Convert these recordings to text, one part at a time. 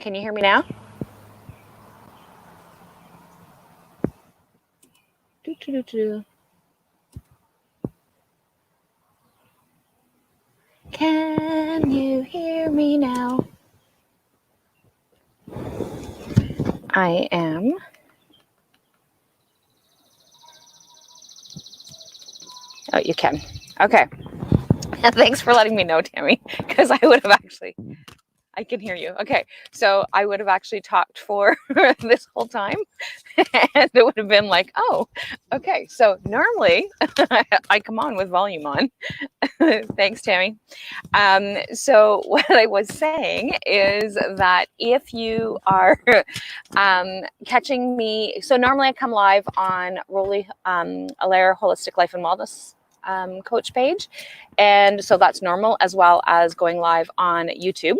Can you hear me now? Can you hear me now? I am. Oh, you can. Okay. Thanks for letting me know, Tammy, because I would have actually, I can hear you. Okay. So I would have actually talked for this whole time and it would have been like, oh, okay. So normally I come on with volume on. Thanks, Tammy. So what I was saying is that if you are catching me, so normally I come live on Rolly Allaire Holistic Life and Wellness coach page. And so that's normal, as well as going live on YouTube.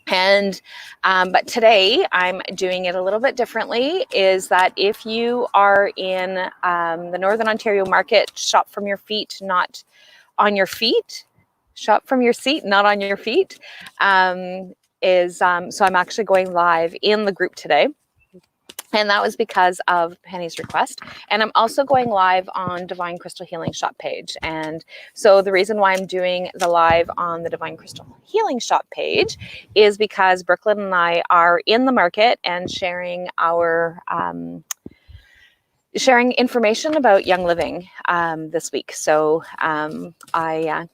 And but today I'm doing it a little bit differently, is that if you are in the Northern Ontario market, shop from your feet, not on your feet. Shop from your seat, not on your feet. So I'm actually going live in the group today. And that was because of Penny's request. And I'm also going live on Divine Crystal Healing Shop page. And so the reason why I'm doing the live on the Divine Crystal Healing Shop page is because Brooklyn and I are in the market and sharing our sharing information about Young Living this week. So good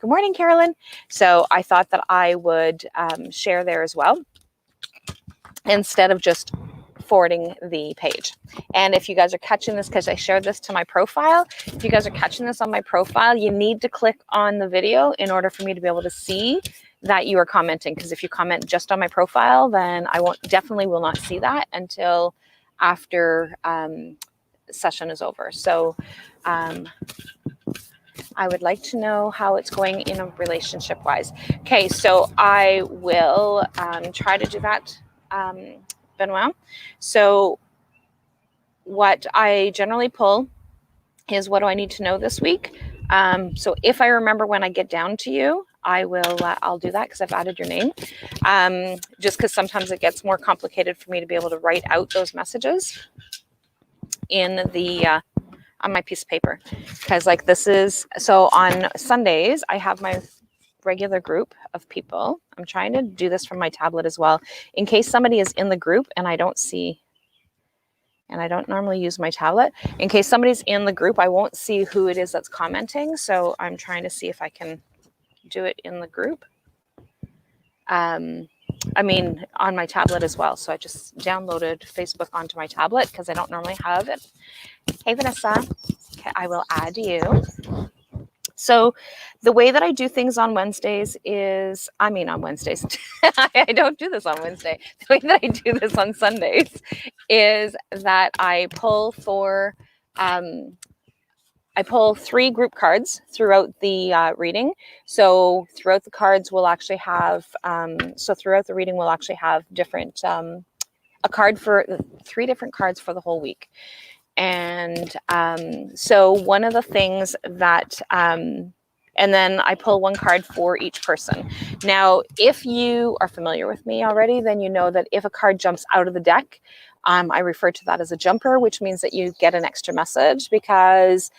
morning, Carolyn. So I thought that I would share there as well, instead of just forwarding the page. And if you guys are catching this, because I shared this to my profile, if you guys are catching this on my profile, you need to click on the video in order for me to be able to see that you are commenting. Because if you comment just on my profile, then I definitely will not see that until after session is over. So I would like to know how it's going in a relationship wise. Okay, so I will try to do that, Benoit. So what I generally pull is, what do I need to know this week? So if I remember when I get down to you, I will, I'll do that because I've added your name. Just because sometimes it gets more complicated for me to be able to write out those messages in the, on my piece of paper. Because like this is, so on Sundays, I have my regular group of people. I'm trying to do this from my tablet as well, in case somebody is in the group and I don't see, and I don't normally use my tablet. In case somebody's in the group, I won't see who it is that's commenting. So I'm trying to see if I can do it in the group. I mean, on my tablet as well. So I just downloaded Facebook onto my tablet because I don't normally have it. Hey, Vanessa. Okay, I will add you. So the way that I do things on Wednesdays is, I mean on Wednesdays, I don't do this on Wednesday. The way that I do this on Sundays is that I pull for, I pull 3 group cards throughout the reading. So throughout the cards we'll actually have, throughout the reading we'll actually have different, a card for 3 different cards for the whole week. And so one of the things that, and then I pull 1 card for each person. Now, if you are familiar with me already, then you know that if a card jumps out of the deck, I refer to that as a jumper, which means that you get an extra message, because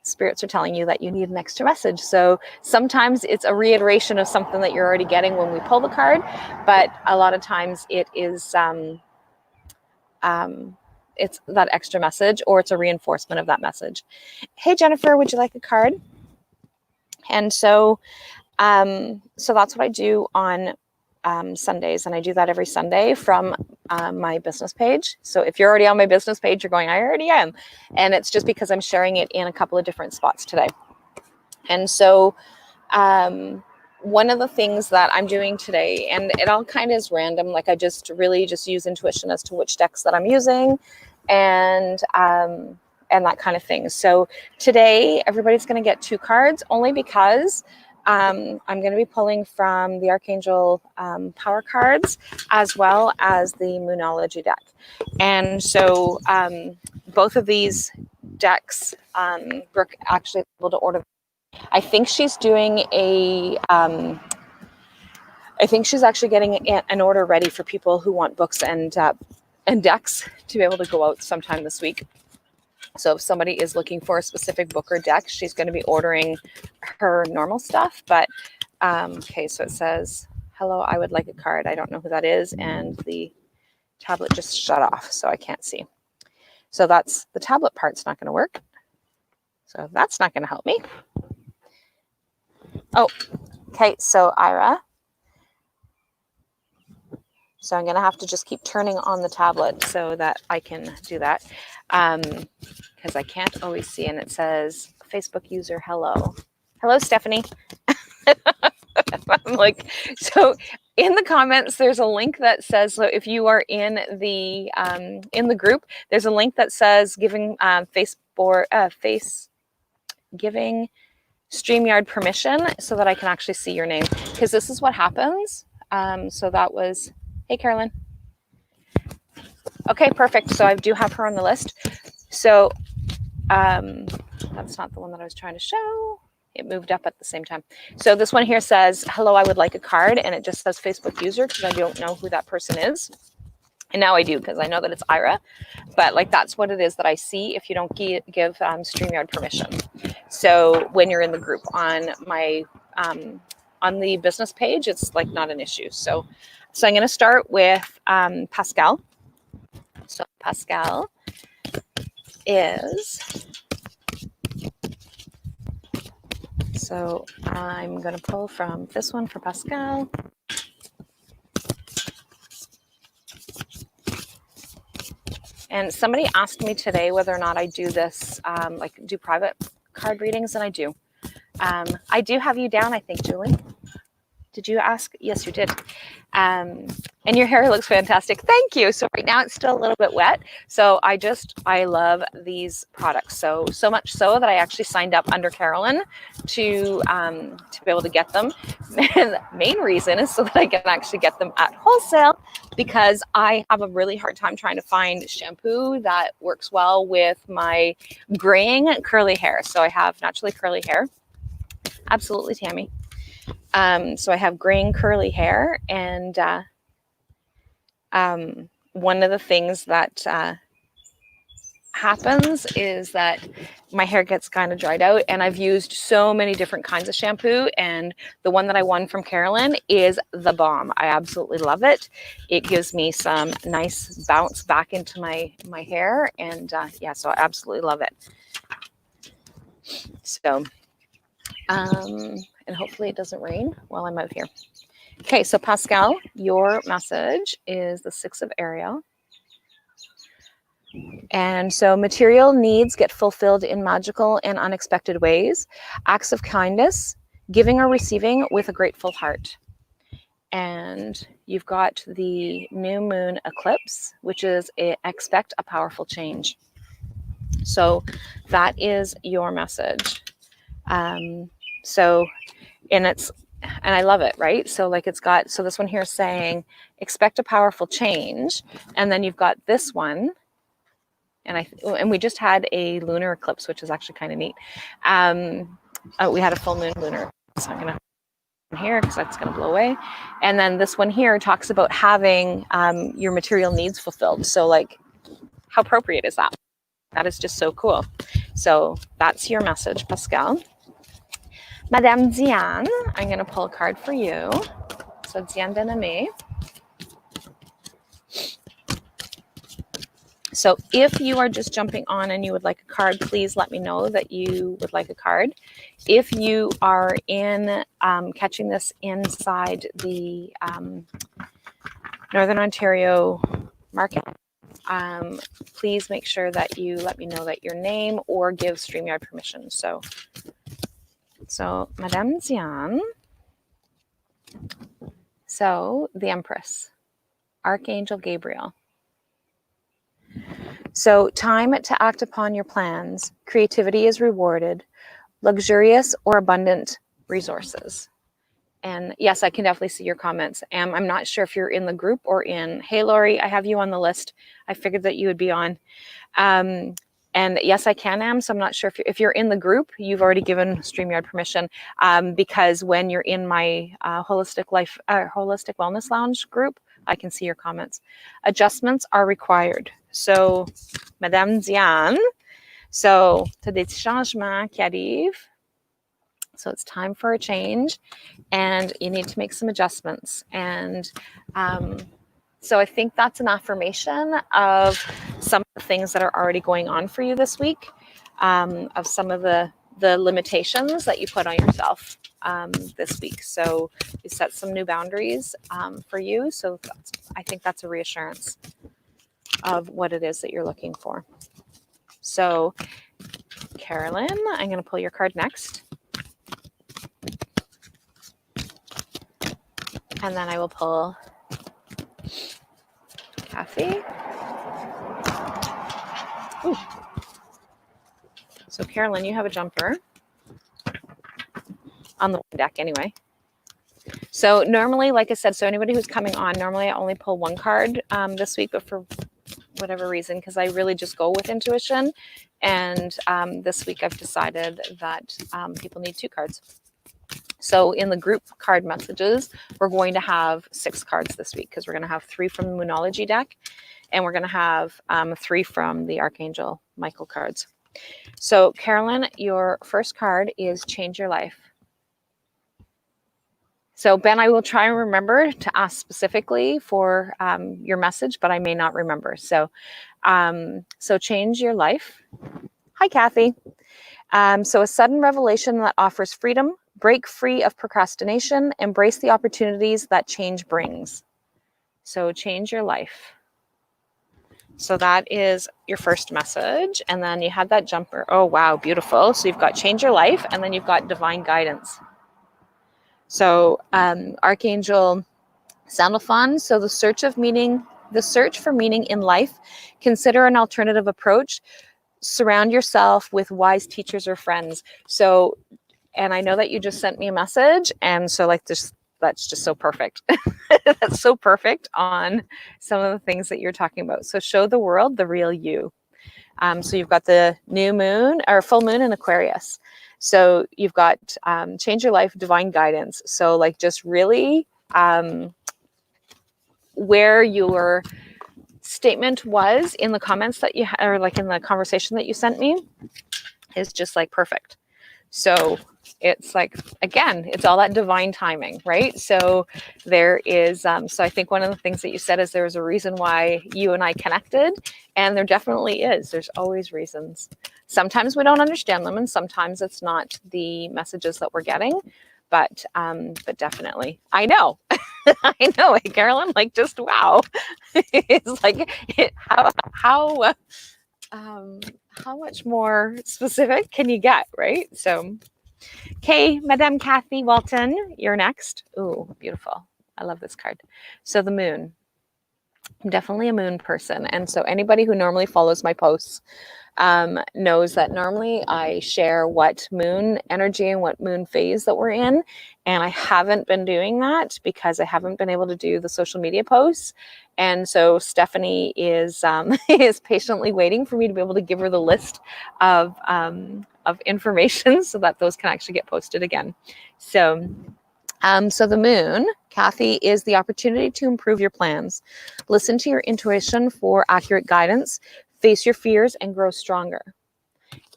spirits are telling you that you need an extra message. So sometimes it's a reiteration of something that you're already getting when we pull the card, but a lot of times it is, it's that extra message, or it's a reinforcement of that message. Hey, Jennifer, would you like a card? And so, so that's what I do on Sundays, and I do that every Sunday from my business page. So if you're already on my business page, you're going, I already am. And it's just because I'm sharing it in a couple of different spots today. And so one of the things that I'm doing today, and it all kind of is random, like I just really just use intuition as to which decks that I'm using, and that kind of thing. So today, everybody's going to get 2 cards, only because I'm going to be pulling from the Archangel Power cards, as well as the Moonology deck. And so both of these decks, Brooke actually able to order. I think she's doing a I think she's actually getting an order ready for people who want books and decks to be able to go out sometime this week. So if somebody is looking for a specific book or deck, she's going to be ordering her normal stuff. But okay, so it says, hello, I would like a card. I don't know who that is. And the tablet just shut off, so I can't see. So that's the tablet part's not going to work. So that's not going to help me. Oh, okay, so Ira. So I'm going to have to just keep turning on the tablet so that I can do that, because I can't always see. And it says Facebook user, hello. Hello, Stephanie. I'm like, so in the comments, there's a link that says, so if you are in the group, there's a link that says giving giving StreamYard permission so that I can actually see your name, because this is what happens. So that was, hey, Carolyn. Okay, perfect. So I do have her on the list. So that's not the one that I was trying to show. It moved up at the same time. So this one here says, hello, I would like a card. And it just says Facebook user because I don't know who that person is. And now I do because I know that it's Ira. But like that's what it is that I see if you don't give StreamYard permission. So when you're in the group on my on the business page, it's like not an issue. So I'm going to start with Pascal. So Pascal is... So I'm going to pull from this one for Pascal. And somebody asked me today whether or not I do this, like do private card readings, and I do. I do have you down, I think, Julie. Did you ask? Yes, you did. And your hair looks fantastic. Thank you. So right now it's still a little bit wet. So I love these products. So much so that I actually signed up under Carolyn to be able to get them. And the main reason is so that I can actually get them at wholesale, because I have a really hard time trying to find shampoo that works well with my graying curly hair. So I have naturally curly hair. Absolutely, Tammy. So I have graying curly hair, and one of the things that happens is that my hair gets kind of dried out, and I've used so many different kinds of shampoo, and the one that I won from Carolyn is the bomb. I absolutely love it. It gives me some nice bounce back into my hair, and yeah, so I absolutely love it. So and hopefully it doesn't rain while I'm out here. Okay, so Pascal, your message is the 6 of Ariel. And so material needs get fulfilled in magical and unexpected ways. Acts of kindness, giving or receiving with a grateful heart. And you've got the new moon eclipse, which is expect a powerful change. So that is your message. And I love it, right? So like it's got, so this one here is saying, expect a powerful change. And then you've got this one. And we just had a lunar eclipse, which is actually kind of neat. We had a full moon lunar. So I'm going to here because that's going to blow away. And then this one here talks about having your material needs fulfilled. So like, how appropriate is that? That is just so cool. So that's your message, Pascal. Madame Diane, I'm going to pull a card for you. So Diane Dename. So if you are just jumping on and you would like a card, please let me know that you would like a card. If you are in catching this inside the Northern Ontario market, please make sure that you let me know that your name or give StreamYard permission. So Madame Zian. So the Empress, Archangel Gabriel. So time to act upon your plans. Creativity is rewarded. Luxurious or abundant resources. And yes, I can definitely see your comments. I'm not sure if you're in the group or in. Hey, Lori, I have you on the list. I figured that you would be on. And yes, I can, Am. So I'm not sure if you're in the group, you've already given StreamYard permission, because when you're in my Holistic Wellness Lounge group, I can see your comments. Adjustments are required. So, Madame Diane, so t'as des petits changements qui arrivent. So it's time for a change, and you need to make some adjustments. And so I think that's an affirmation of some of the things that are already going on for you this week, of some of the limitations that you put on yourself this week. So you set some new boundaries for you. So I think that's a reassurance of what it is that you're looking for. So Carolyn, I'm going to pull your card next. And then I will pull Kathy. Ooh. So Carolyn, you have a jumper on the deck anyway. So normally, like I said, so anybody who's coming on, normally I only pull one card this week, but for whatever reason, because I really just go with intuition. And this week I've decided that people need 2 cards. So in the group card messages, we're going to have 6 cards this week, because we're going to have 3 from the Moonology deck, and we're going to have 3 from the Archangel Michael cards. So Carolyn, your first card is Change Your Life. So Ben, I will try and remember to ask specifically for your message, but I may not remember. So, so Change Your Life. Hi, Kathy. So a sudden revelation that offers freedom, break free of procrastination, embrace the opportunities that change brings. So change your life. So that is your first message. And then you had that jumper. Oh, wow, beautiful. So you've got change your life, and then you've got divine guidance. So Archangel Sandalphon. So the search for meaning in life, consider an alternative approach. Surround yourself with wise teachers or friends. So, and I know that you just sent me a message, and so like this, that's just so perfect. That's so perfect on some of the things that you're talking about. So show the world the real you. So you've got the new moon or full moon in Aquarius. So you've got change your life, divine guidance. So like just really where your statement was in the comments that you or like in the conversation that you sent me is just like perfect. So it's like, again, it's all that divine timing, right? So there is, so I think one of the things that you said is there was a reason why you and I connected, and there definitely is. There's always reasons. Sometimes we don't understand them, and sometimes it's not the messages that we're getting, but definitely, I know. I know, Carolyn, like just wow. It's like how much more specific can you get, right? So, okay, Madame Kathy Walton, you're next. Ooh, beautiful. I love this card. So the moon. I'm definitely a moon person, and so anybody who normally follows my posts knows that normally I share what moon energy and what moon phase that we're in, and I haven't been doing that because I haven't been able to do the social media posts. And so Stephanie is is patiently waiting for me to be able to give her the list of information so that those can actually get posted again. So so the moon, Kathy, is the opportunity to improve your plans. Listen to your intuition for accurate guidance. Face your fears and grow stronger.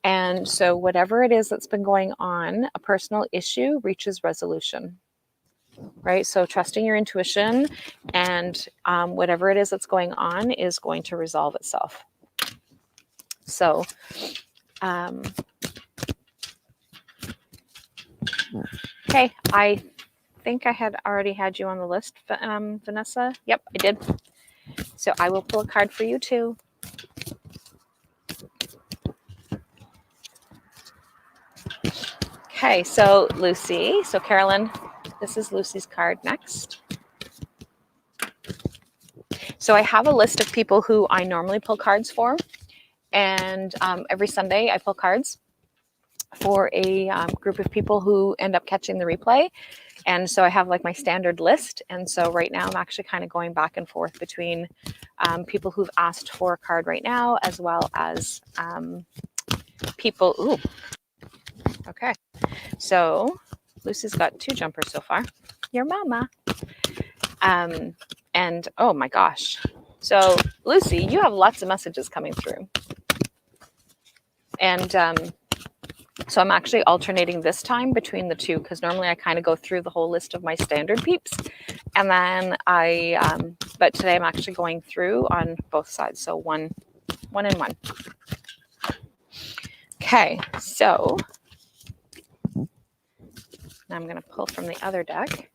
And so whatever it is that's been going on, a personal issue reaches resolution, right? So trusting your intuition, and whatever it is that's going on is going to resolve itself. So okay, I think I had already had you on the list, Vanessa. Yep, I did. So I will pull a card for you too. Okay, so Lucy. So Carolyn, this is Lucy's card next. So I have a list of people who I normally pull cards for. And every Sunday I pull cards for a group of people who end up catching the replay. And so I have like my standard list. And so right now I'm actually kind of going back and forth between people who've asked for a card right now, as well as people. Ooh, okay. So Lucy's got 2 jumpers so far. Your mama. And oh my gosh. So Lucy, you have lots of messages coming through. And so I'm actually alternating this time between the 2, because normally I kind of go through the whole list of my standard peeps. And then but today I'm actually going through on both sides. So one and one. Okay, so now I'm going to pull from the other deck.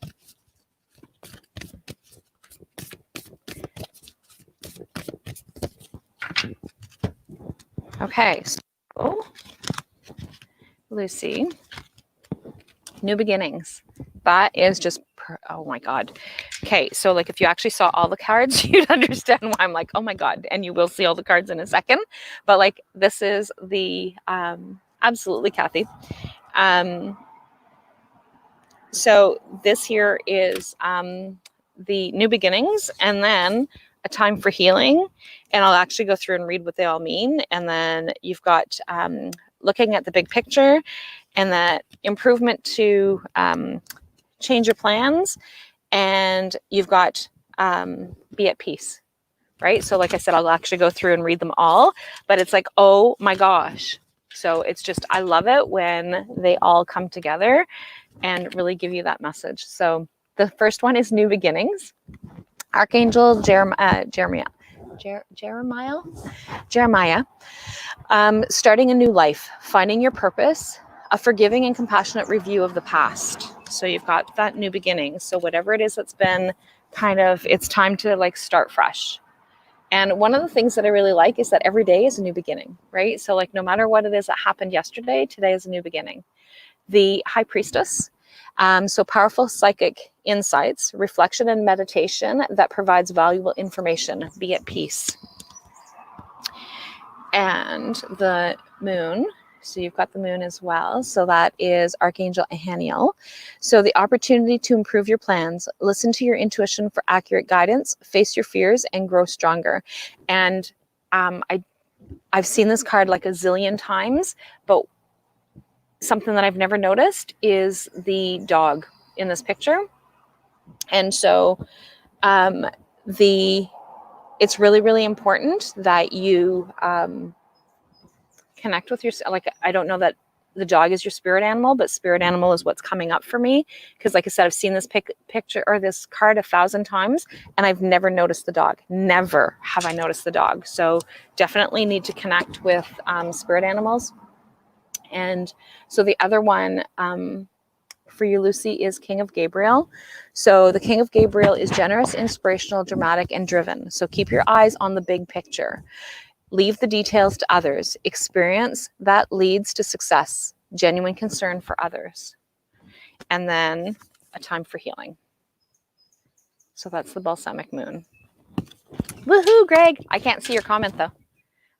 Okay, so Lucy, new beginnings. That is just, oh my God. Okay, so like if you actually saw all the cards, you'd understand why I'm like, oh my God, and you will see all the cards in a second. But like this is the, absolutely Kathy. So this here is the new beginnings, and then a time for healing. And I'll actually go through and read what they all mean. And then you've got looking at the big picture, and that improvement to change your plans. And you've got be at peace, right? So like I said, I'll actually go through and read them all, but it's like, oh my gosh. So it's just, I love it when they all come together and really give you that message. So the first one is new beginnings. Archangel Jeremiah, starting a new life, finding your purpose, a forgiving and compassionate review of the past. So you've got that new beginning. So whatever it is that's been kind of, it's time to like start fresh. And one of the things that I really like is that every day is a new beginning, right? So like no matter what it is that happened yesterday, today is a new beginning. The High Priestess, so powerful psychic insights, reflection and meditation that provides valuable information. Be at peace. And the Moon, so you've got the Moon as well. So that is Archangel Ahaniel. So the opportunity to improve your plans, listen to your intuition for accurate guidance, face your fears, and grow stronger. And I've seen this card like a zillion times, but something that I've never noticed is the dog in this picture. And so it's really, really important that you connect with yourself. Like, I don't know that the dog is your spirit animal, but spirit animal is what's coming up for me. Because like I said, I've seen this picture or this card 1,000 times, and I've never noticed the dog. Never have I noticed the dog. So definitely need to connect with spirit animals. And so the other one for you, Lucy, is King of Gabriel. So the King of Gabriel is generous, inspirational, dramatic, and driven. So keep your eyes on the big picture. Leave the details to others. Experience that leads to success. Genuine concern for others. And then a time for healing. So that's the Balsamic Moon. Woohoo, Greg! I can't see your comment though.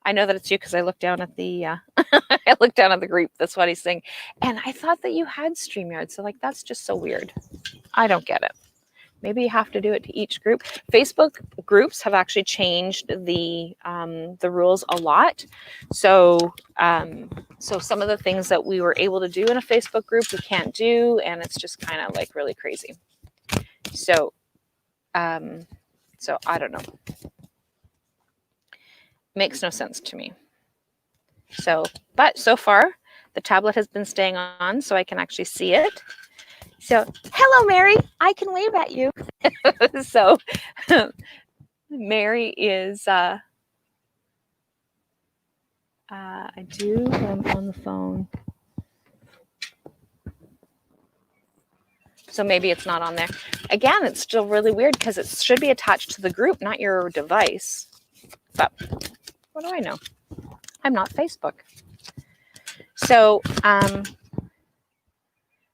I know that it's you because I looked down at the I looked down at the group. That's what he's saying. And I thought that you had StreamYard. So like that's just so weird. I don't get it. Maybe you have to do it to each group. Facebook groups have actually changed the rules a lot. So so some of the things that we were able to do in a Facebook group we can't do, and it's just kind of like really crazy. So so I don't know. Makes no sense to me. So, but so far the tablet has been staying on, so I can actually see it. So, hello, Mary. I can wave at you. So, Mary is. I do. I'm on the phone. So maybe it's not on there. Again, it's still really weird because it should be attached to the group, not your device. But what do I know? I'm not Facebook. So,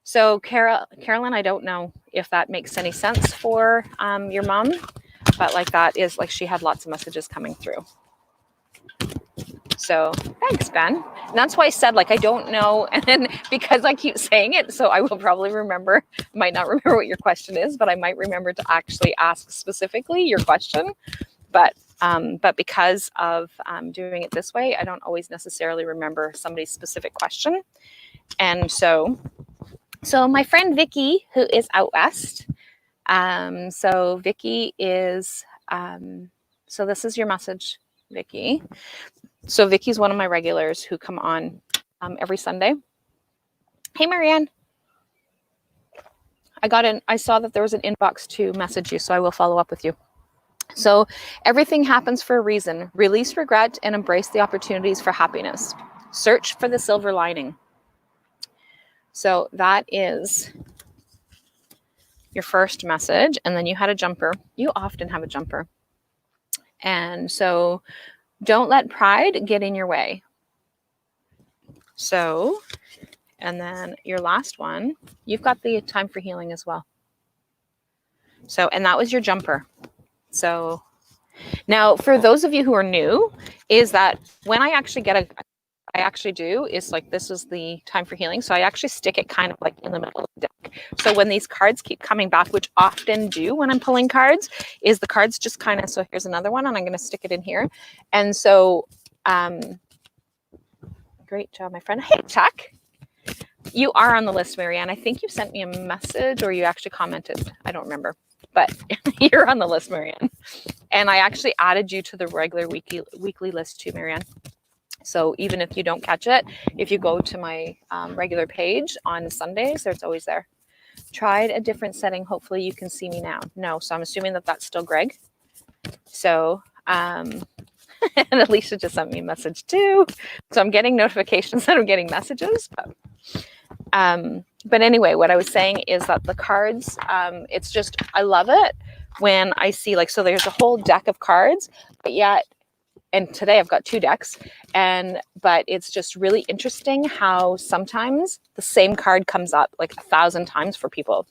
so Carolyn, I don't know if that makes any sense for your mom, but like that is like she had lots of messages coming through. So thanks, Ben. And that's why I said, like, I don't know. And then because I keep saying it, so I will probably remember, might not remember what your question is, but I might remember to actually ask specifically your question. But because of doing it this way, I don't always necessarily remember somebody's specific question. And so my friend Vicky, who is out west, so Vicky is, so this is your message, Vicky. So Vicky's one of my regulars who come on every Sunday. Hey, Marianne. I saw that there was an inbox to message you, so I will follow up with you. So everything happens for a reason. Release regret and embrace the opportunities for happiness. Search for the silver lining. So that is your first message. And then you had a jumper. You often have a jumper. And so don't let pride get in your way. So, and then your last one, you've got the time for healing as well. So, and that was your jumper. So now for those of you who are new, is that when I actually I actually do is like, this is the time for healing. So I actually stick it kind of like in the middle of the deck. So when these cards keep coming back, which often do when I'm pulling cards, is the cards just kind of, so here's another one and I'm going to stick it in here. And so, great job, my friend. Hey, Chuck. You are on the list, Marianne. I think you sent me a message or you actually commented. I don't remember, but you're on the list, Marianne. And I actually added you to the regular weekly list too, Marianne. So even if you don't catch it, if you go to my regular page on Sundays, it's always there. Tried a different setting. Hopefully you can see me now. No, so I'm assuming that that's still Greg. So, and Alicia just sent me a message too. So I'm getting notifications that I'm getting messages. But anyway, what I was saying is that the cards, it's just, I love it when I see like, so there's a whole deck of cards, but yet, and today I've got 2 decks, but it's just really interesting how sometimes the same card comes up like 1,000 times for people.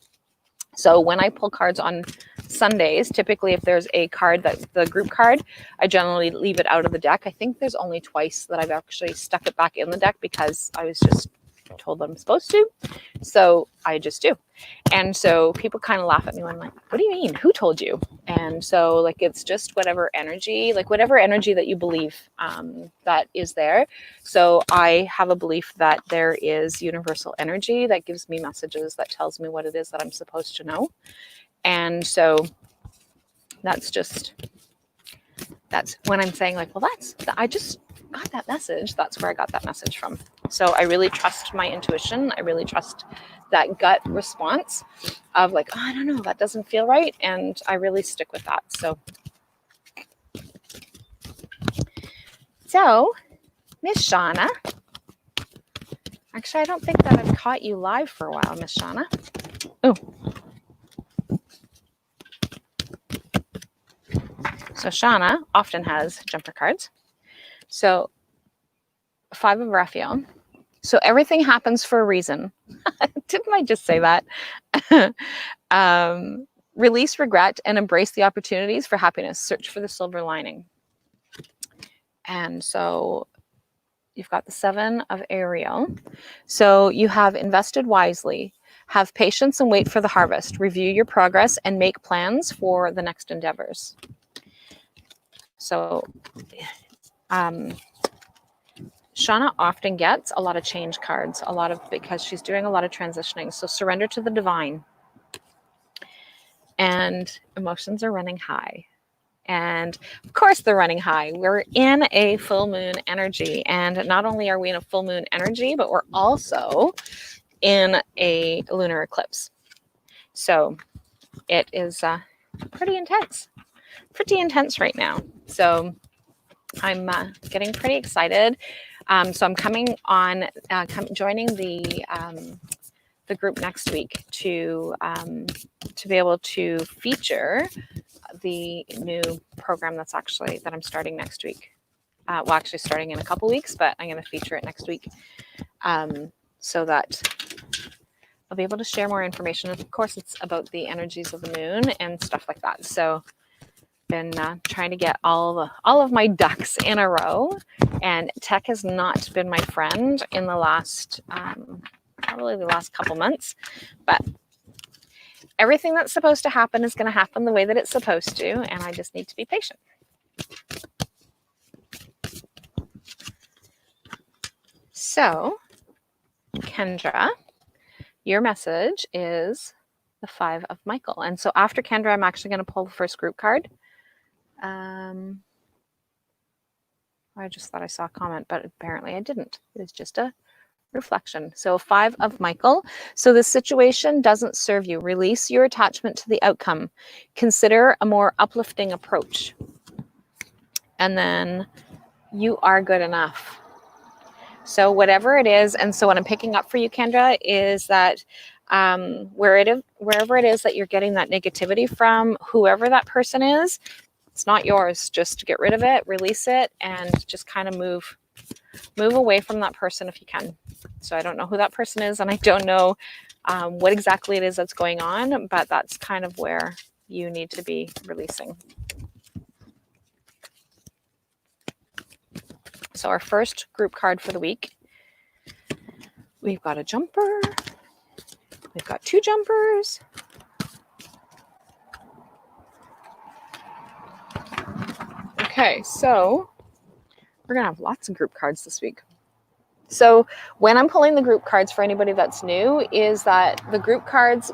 So when I pull cards on Sundays, typically if there's a card that's the group card, I generally leave it out of the deck. I think there's only twice that I've actually stuck it back in the deck because I was just told I'm supposed to. So I just do. And so people kind of laugh at me when I'm like, what do you mean? Who told you? And so like, it's just whatever energy that you believe that is there. So I have a belief that there is universal energy that gives me messages that tells me what it is that I'm supposed to know. And so that's when I'm saying like, well, I just got that message. That's where I got that message from. So I really trust my intuition. I really trust that gut response of like, oh, I don't know, that doesn't feel right. And I really stick with that. So Miss Shauna, actually, I don't think that I've caught you live for a while, Miss Shauna. Oh. So Shauna often has jumper cards. So 5 of Raphael. So everything happens for a reason. Didn't I just say that? Release regret and embrace the opportunities for happiness. Search for the silver lining. And so you've got the 7 of Ariel. So you have invested wisely. Have patience and wait for the harvest. Review your progress and make plans for the next endeavors. So Shauna often gets a lot of change cards, because she's doing a lot of transitioning. So surrender to the divine. And emotions are running high. And of course they're running high. We're in a full moon energy. And not only are we in a full moon energy, but we're also in a lunar eclipse. So it is pretty intense right now. So I'm getting pretty excited. So I'm coming on, joining the group next week to be able to feature the new program that I'm starting next week. Well, actually starting in a couple weeks, but I'm going to feature it next week so that I'll be able to share more information. Of course, it's about the energies of the moon and stuff like that. So been trying to get all of my ducks in a row, and tech has not been my friend in the last probably the last couple months, but everything that's supposed to happen is going to happen the way that it's supposed to, and I just need to be patient. So, Kendra, your message is the 5 of Michael. And so after Kendra, I'm actually going to pull the first group card. I just thought I saw a comment, but apparently I didn't. It was just a reflection. So 5 of Michael. So this situation doesn't serve you. Release your attachment to the outcome. Consider a more uplifting approach. And then you are good enough. So whatever it is, and so what I'm picking up for you, Kendra, is that wherever it is that you're getting that negativity from, whoever that person is, it's not yours. Just get rid of it, release it, and just kind of move away from that person if you can. So I don't know who that person is, and I don't know what exactly it is that's going on, but that's kind of where you need to be releasing. So our first group card for the week, we've got a jumper. We've got 2 jumpers. Okay, so we're going to have lots of group cards this week. So when I'm pulling the group cards for anybody that's new, is that the group cards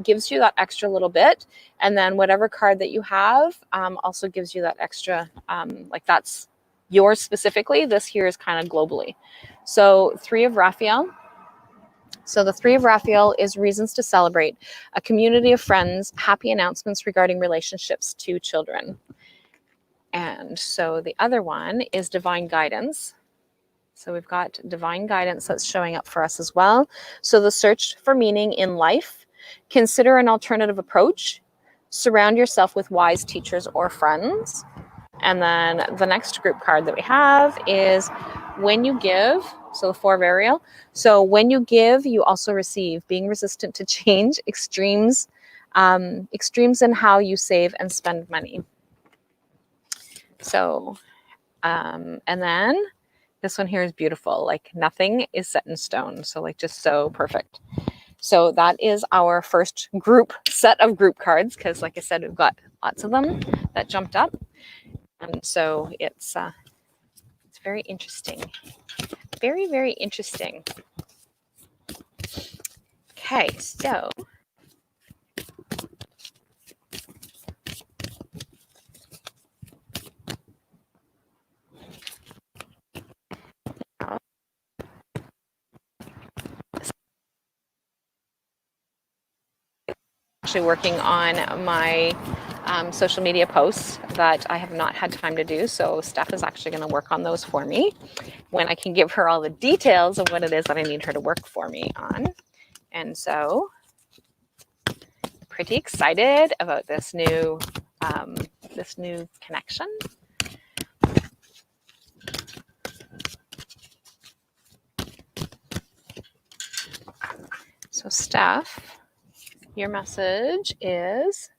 gives you that extra little bit, and then whatever card that you have also gives you that extra, like that's yours specifically. This here is kind of globally. So 3 of Raphael. So the 3 of Raphael is reasons to celebrate, a community of friends, happy announcements regarding relationships to children. And so the other one is divine guidance. So we've got divine guidance that's showing up for us as well. So the search for meaning in life, consider an alternative approach, surround yourself with wise teachers or friends. And then the next group card that we have is when you give, so the 4 of Ariel. So when you give, you also receive, being resistant to change, extremes in how you save and spend money. So, and then this one here is beautiful. Like nothing is set in stone. So like just so perfect. So that is our first set of group cards. Cause like I said, we've got lots of them that jumped up. And so it's very interesting. Very, very interesting. Okay, so actually working on my social media posts that I have not had time to do. So Steph is actually going to work on those for me when I can give her all the details of what it is that I need her to work for me on. And so pretty excited about this new connection. So Steph, your message is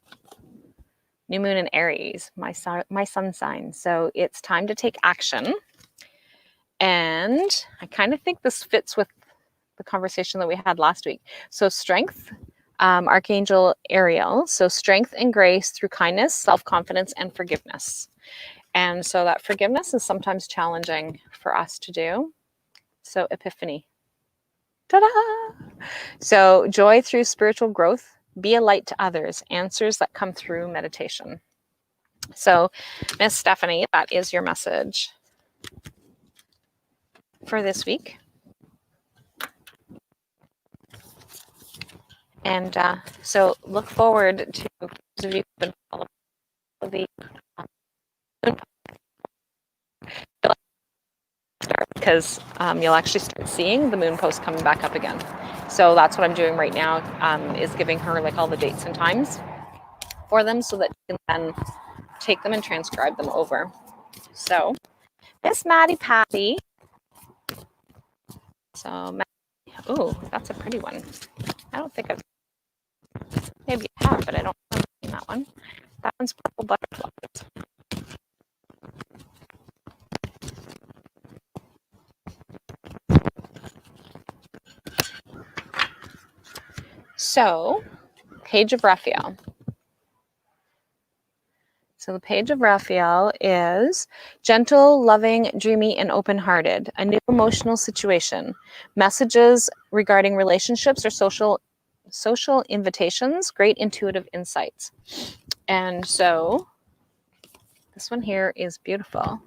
new moon in Aries, my sun sign. So it's time to take action. And I kind of think this fits with the conversation that we had last week. So strength, Archangel Ariel. So strength and grace through kindness, self-confidence, and forgiveness. And so that forgiveness is sometimes challenging for us to do. So Epiphany. Ta-da! So joy through spiritual growth, be a light to others, answers that come through meditation. So Miss Stephanie, that is your message for this week. And so look forward to those of you who've been following the because you'll actually start seeing the moon post coming back up again. So that's what I'm doing right now, is giving her like all the dates and times for them so that you can then take them and transcribe them over. So Miss Maddie Patty. So, oh, that's a pretty one. I don't think I've, maybe I have, but I don't remember that one. That one's purple butterflies. So, Page of Raphael. So the Page of Raphael is gentle, loving, dreamy, and open-hearted. A new emotional situation. Messages regarding relationships or social invitations. Great intuitive insights. And so this one here is beautiful.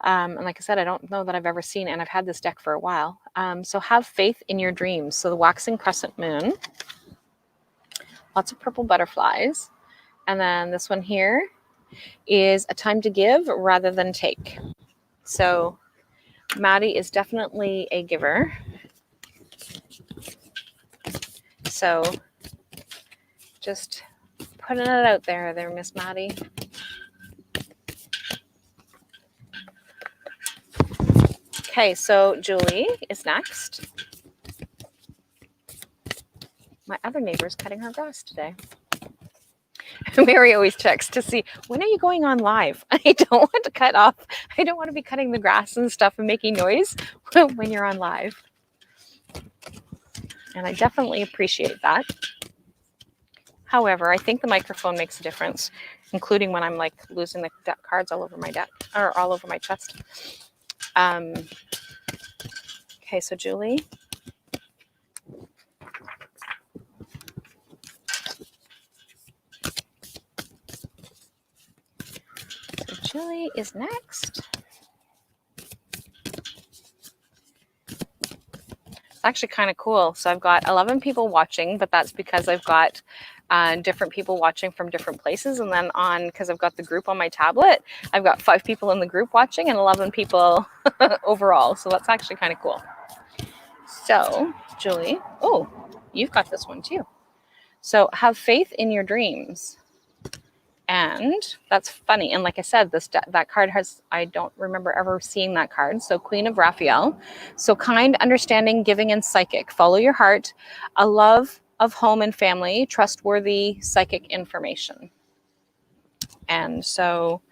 And like I said, I don't know that I've ever seen, and I've had this deck for a while. So have faith in your dreams. So the waxing crescent moon. Lots of purple butterflies. And then this one here is a time to give rather than take. So Maddie is definitely a giver. So just putting it out there, Miss Maddie. Okay, so Julie is next. My other neighbor's cutting her grass today. Mary always checks to see, when are you going on live? I don't want to cut off. I don't want to be cutting the grass and stuff and making noise when you're on live. And I definitely appreciate that. However, I think the microphone makes a difference, including when I'm like losing the deck cards all over my deck or all over my chest. Okay, so Julie. Julie is next. It's actually kind of cool. So I've got 11 people watching, but that's because I've got different people watching from different places. And then because I've got the group on my tablet, I've got 5 people in the group watching and 11 people overall. So that's actually kind of cool. So Julie, oh, you've got this one too. So have faith in your dreams. And that's funny. And like I said, that card I don't remember ever seeing that card. So Queen of Raphael. So kind, understanding, giving, and psychic. Follow your heart. A love of home and family. Trustworthy psychic information. And so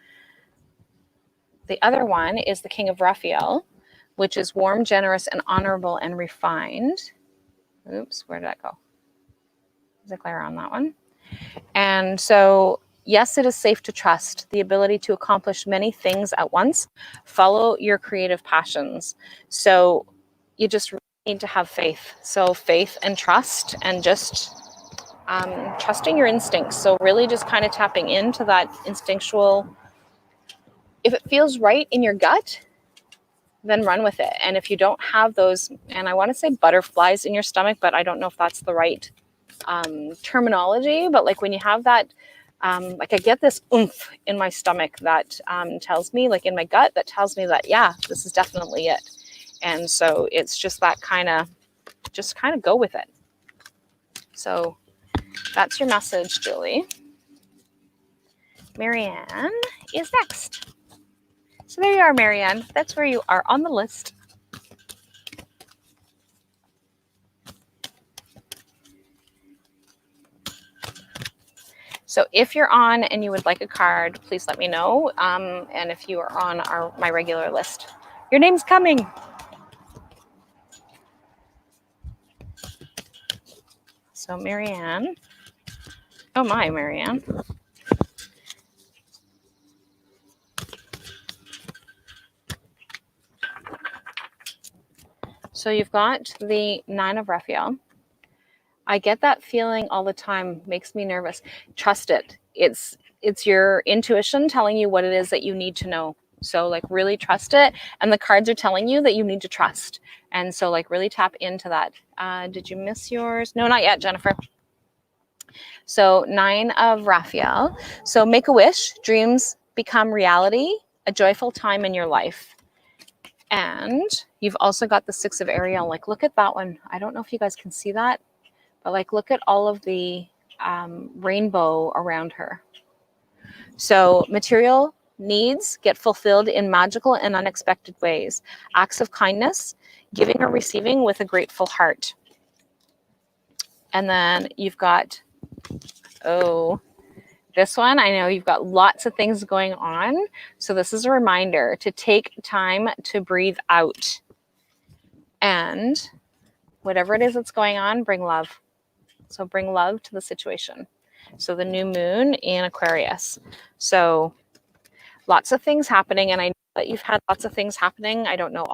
the other one is the King of Raphael, which is warm, generous, and honorable and refined. Oops, where did that go? Is it clear on that one? And so yes, it is safe to trust, the ability to accomplish many things at once. Follow your creative passions. So you just really need to have faith. So faith and trust, and just trusting your instincts. So really just kind of tapping into that instinctual, if it feels right in your gut, then run with it. And if you don't have those, and I want to say butterflies in your stomach, but I don't know if that's the right terminology, but like when you have that, like I get this oomph in my stomach that tells me, like in my gut, that tells me that, yeah, this is definitely it. And so it's just that just kind of go with it. So that's your message, Julie. Marianne is next. So there you are, Marianne. That's where you are on the list. So if you're on and you would like a card, please let me know. And if you are on my regular list, your name's coming. So Marianne. Oh my, Marianne. So you've got the 9 of Raphael. I get that feeling all the time, makes me nervous. Trust it. It's your intuition telling you what it is that you need to know. So like really trust it. And the cards are telling you that you need to trust. And so like really tap into that. Did you miss yours? No, not yet, Jennifer. So 9 of Raphael. So make a wish, dreams become reality, a joyful time in your life. And you've also got the 6 of Ariel. Like look at that one. I don't know if you guys can see that. But like, look at all of the rainbow around her. So material needs get fulfilled in magical and unexpected ways. Acts of kindness, giving or receiving with a grateful heart. And then you've got, This one, I know you've got lots of things going on. So this is a reminder to take time to breathe out. And whatever it is that's going on, bring love. So bring love to the situation. So the new moon in Aquarius. So lots of things happening, and I know that you've had lots of things happening. I don't know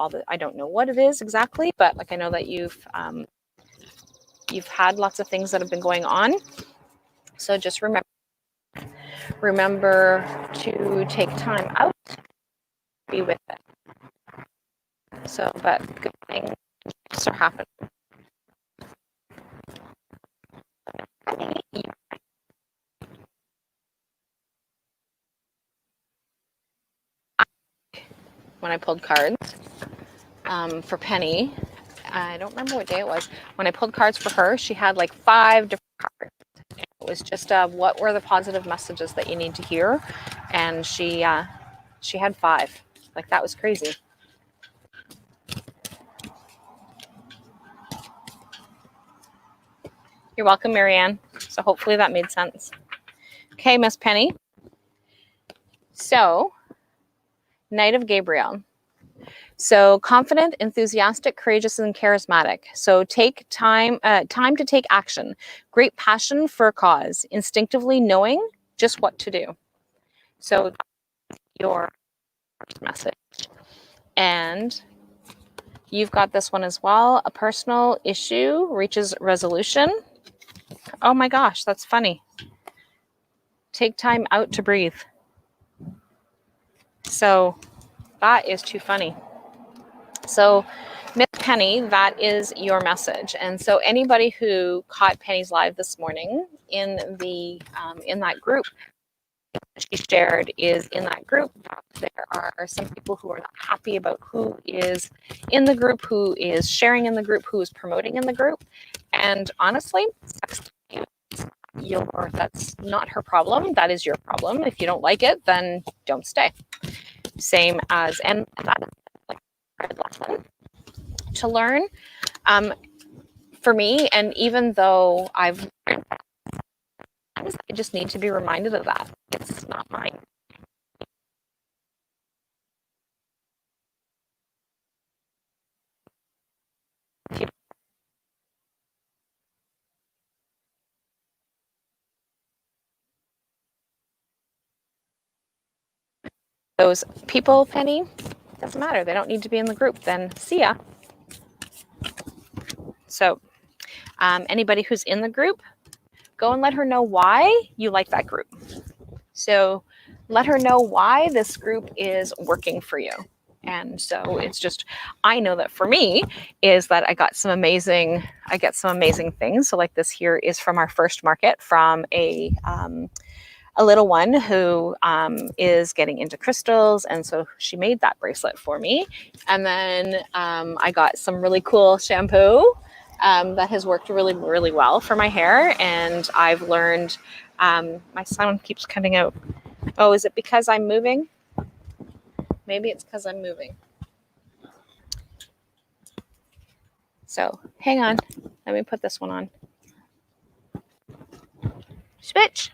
what it is exactly, but like I know that you've had lots of things that have been going on. So just remember to take time out, be with it. So, but good things are happening. When I pulled cards for Penny, I don't remember what day it was. When I pulled cards for her, she had like 5 different cards. It was just what were the positive messages that you need to hear, and she had 5. Like, that was crazy. You're welcome, Marianne. So hopefully that made sense. Okay, Miss Penny. So, Knight of Gabriel. So confident, enthusiastic, courageous, and charismatic. So take time to take action. Great passion for a cause. Instinctively knowing just what to do. So your message. And you've got this one as well. A personal issue reaches resolution. Oh my gosh, that's funny. Take time out to breathe. So that is too funny. So Miss Penny, that is your message. And so anybody who caught Penny's live this morning in the in that group she shared is in that group, there are some people who are not happy about who is in the group, who is sharing in the group, who is promoting in the group. And honestly, that's not her problem. That is your problem. If you don't like it, then don't stay. Same as, and that is like a lesson to learn for me. And even though I just need to be reminded of that. It's not mine. Those people, Penny, doesn't matter. They don't need to be in the group. Then see ya. So anybody who's in the group, go and let her know why you like that group. So let her know why this group is working for you. And so it's just, I know that for me is that I get some amazing things. So like this here is from our first market from a little one who is getting into crystals. And so she made that bracelet for me. And then I got some really cool shampoo that has worked really, really well for my hair. And I've learned, my sound keeps cutting out. Oh, is it because I'm moving? Maybe it's because I'm moving. So hang on. Let me put this one on. Switch.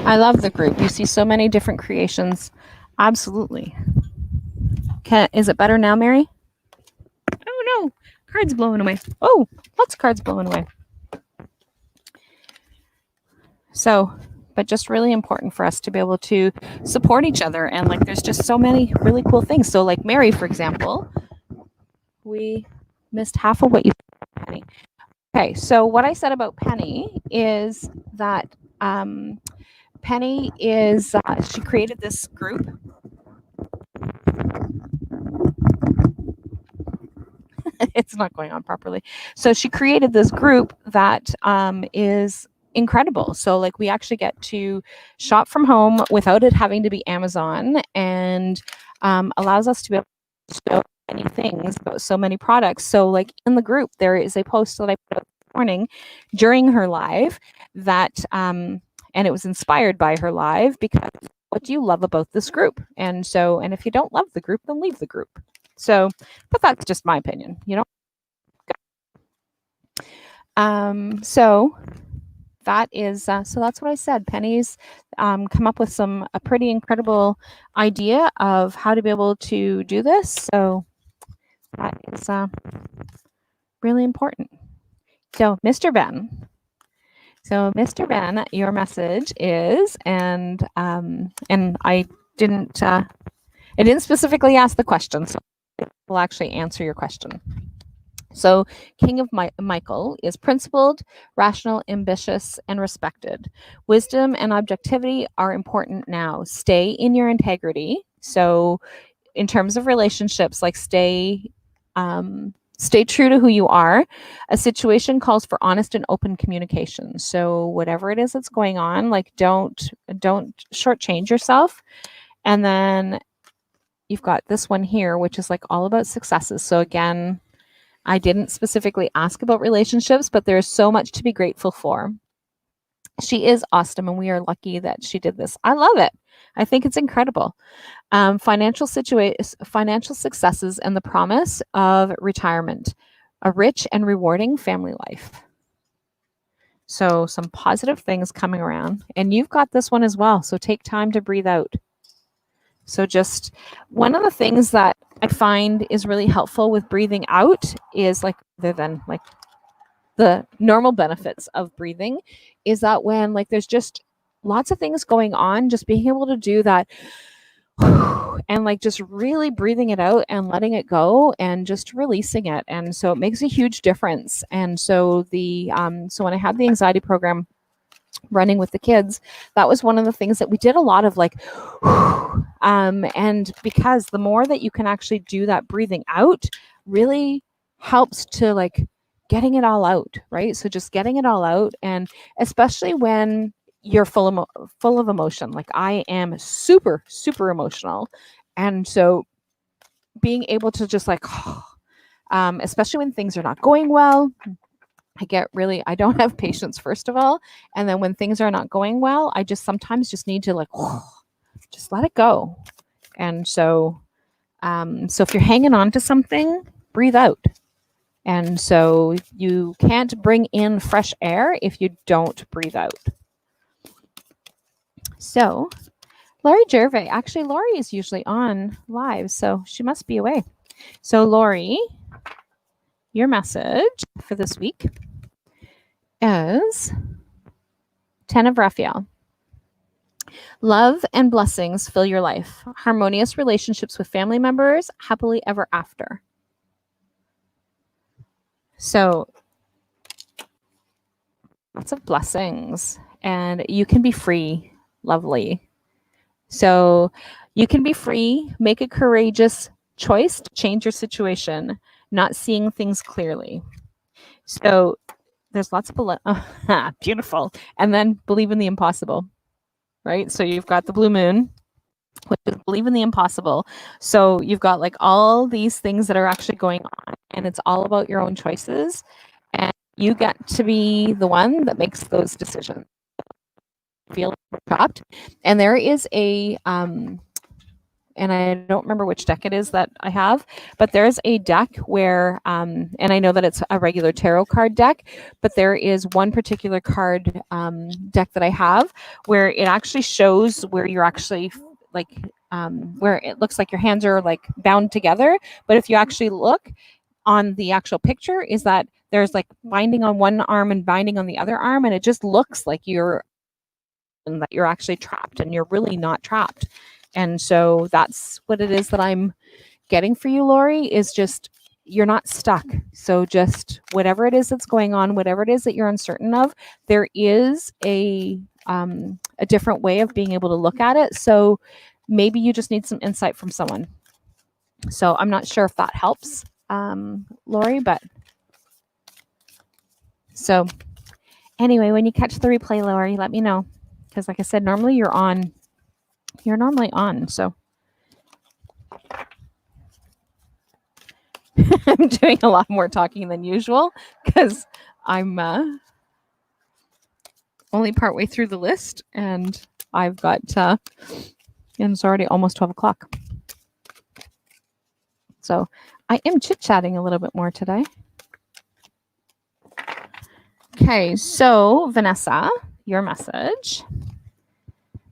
I love the group. You see so many different creations. Absolutely. Is it better now, Mary? Oh no, cards blowing away. Oh, lots of cards blowing away. So, but just really important for us to be able to support each other. And like, there's just so many really cool things. So like Mary, for example, we missed half of what you said, Penny. Okay, so what I said about Penny is that Penny is, she created this group. It's not going on properly. So she created this group that is incredible. So like we actually get to shop from home without it having to be Amazon, and allows us to be able to show many things about so many products. So like in the group, there is a post that I put out this morning during her live that, and it was inspired by her live because what do you love about this group? And if you don't love the group, then leave the group. So, but that's just my opinion, so that is so that's what I said. Penny's come up with a pretty incredible idea of how to be able to do this. So that is really important. So Mr. Ben. So Mr. Ben, your message is, and I didn't specifically ask the question, so we'll actually answer your question. So King of Michael is principled, rational, ambitious, and respected. Wisdom and objectivity are important now. Stay in your integrity. So in terms of relationships, like stay true to who you are. A situation calls for honest and open communication. So whatever it is that's going on, like don't shortchange yourself. And then you've got this one here, which is like all about successes. So again, I didn't specifically ask about relationships, but there's so much to be grateful for. She is awesome, and we are lucky that she did this. I love it. I think it's incredible. Financial successes and the promise of retirement, a rich and rewarding family life. So some positive things coming around, and you've got this one as well. So take time to breathe out. So just one of the things that I find is really helpful with breathing out is like, other than like the normal benefits of breathing, is that when like there's just lots of things going on, just being able to do that and like just really breathing it out and letting it go and just releasing it. And so it makes a huge difference. And so so when I had the anxiety program running with the kids, that was one of the things that we did a lot of, like, and because the more that you can actually do that breathing out really helps to like getting it all out, right? So just getting it all out, and especially when you're full of emotion. Like I am super, super emotional. And so being able to just like, especially when things are not going well, I don't have patience, first of all. And then when things are not going well, I just sometimes just need to like, just let it go. And so if you're hanging on to something, breathe out. And so you can't bring in fresh air if you don't breathe out. So Laurie Gervais, actually Laurie is usually on live, so she must be away. So Laurie, your message for this week is 10 of Raphael. Love and blessings fill your life. Harmonious relationships with family members, happily ever after. So lots of blessings, and you can be free. Lovely. So you can be free, make a courageous choice to change your situation, not seeing things clearly. So there's lots of beautiful. And then believe in the impossible, right? So you've got the blue moon, which is believe in the impossible. So you've got like all these things that are actually going on, and it's all about your own choices. And you get to be the one that makes those decisions. Feel trapped. And there is a and I don't remember which deck it is that I have, but there's a deck where and I know that it's a regular tarot card deck, but there is one particular card deck that I have where it actually shows where you're actually like where it looks like your hands are like bound together, but if you actually look on the actual picture, is that there's like binding on one arm and binding on the other arm, and it just looks like you're actually trapped, and you're really not trapped. And so that's what it is that I'm getting for you, Laurie, is just you're not stuck. So just whatever it is that's going on, whatever it is that you're uncertain of, there is a different way of being able to look at it. So maybe you just need some insight from someone. So I'm not sure if that helps, Laurie, but so anyway, when you catch the replay, Laurie, let me know. Because like I said, normally you're normally on, so I'm doing a lot more talking than usual because I'm only partway through the list, and I've got And it's already almost 12 o'clock. So I am chit-chatting a little bit more today. Okay, so Vanessa, your message.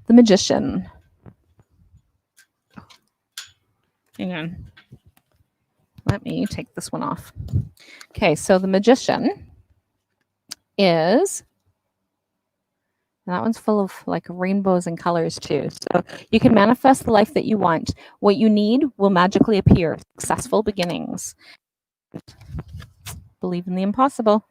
The Magician. Hang on. Let me take this one off. Okay, so the Magician is, and that one's full of like rainbows and colors too. So you can manifest the life that you want. What you need will magically appear. Successful beginnings. Believe in the impossible.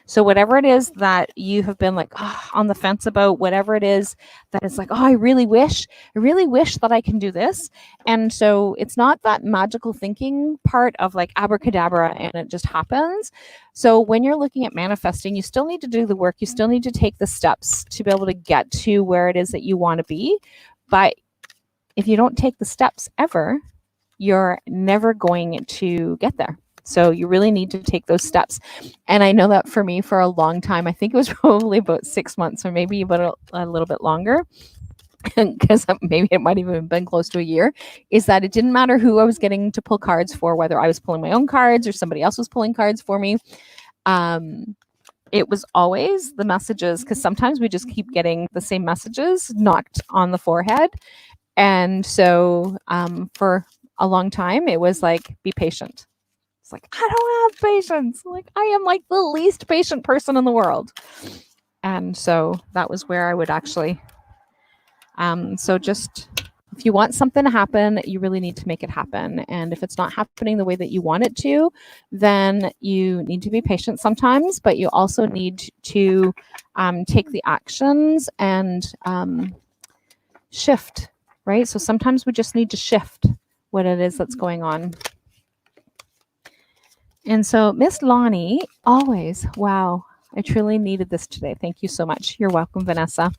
So whatever it is that you have been like on the fence about, whatever it is that is like, I really wish that I can do this. And so it's not that magical thinking part of like abracadabra and it just happens. So when you're looking at manifesting, you still need to do the work. You still need to take the steps to be able to get to where it is that you want to be. But if you don't take the steps ever, you're never going to get there. So you really need to take those steps. And I know that for me for a long time, I think it was probably about 6 months or maybe about a little bit longer, because maybe it might even have been close to a year, is that it didn't matter who I was getting to pull cards for, whether I was pulling my own cards or somebody else was pulling cards for me. It was always the messages, because sometimes we just keep getting the same messages knocked on the forehead. And so for a long time, it was like, be patient. It's like, I don't have patience. Like, I am like the least patient person in the world. And so that was where I would actually, so just, if you want something to happen, you really need to make it happen. And if it's not happening the way that you want it to, then you need to be patient sometimes, but you also need to take the actions and shift, right? So sometimes we just need to shift what it is that's going on. And so Miss Lonnie, always, wow, I truly needed this today. Thank you so much. You're welcome, Vanessa.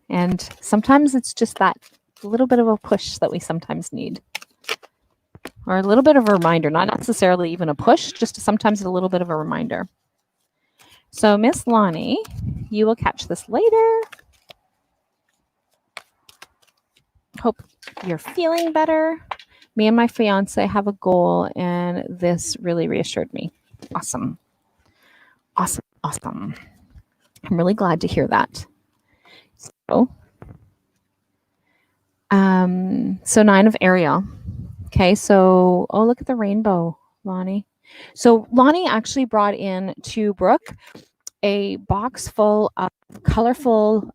And sometimes it's just that little bit of a push that we sometimes need. Or a little bit of a reminder, not necessarily even a push, just sometimes a little bit of a reminder. So Miss Lonnie, you will catch this later. Hope you're feeling better. Me and my fiance have a goal, and this really reassured me. Awesome. Awesome. Awesome. I'm really glad to hear that. So 9 of Ariel. Okay, so, oh, look at the rainbow, Lonnie. So Lonnie actually brought in to Brooke a box full of colorful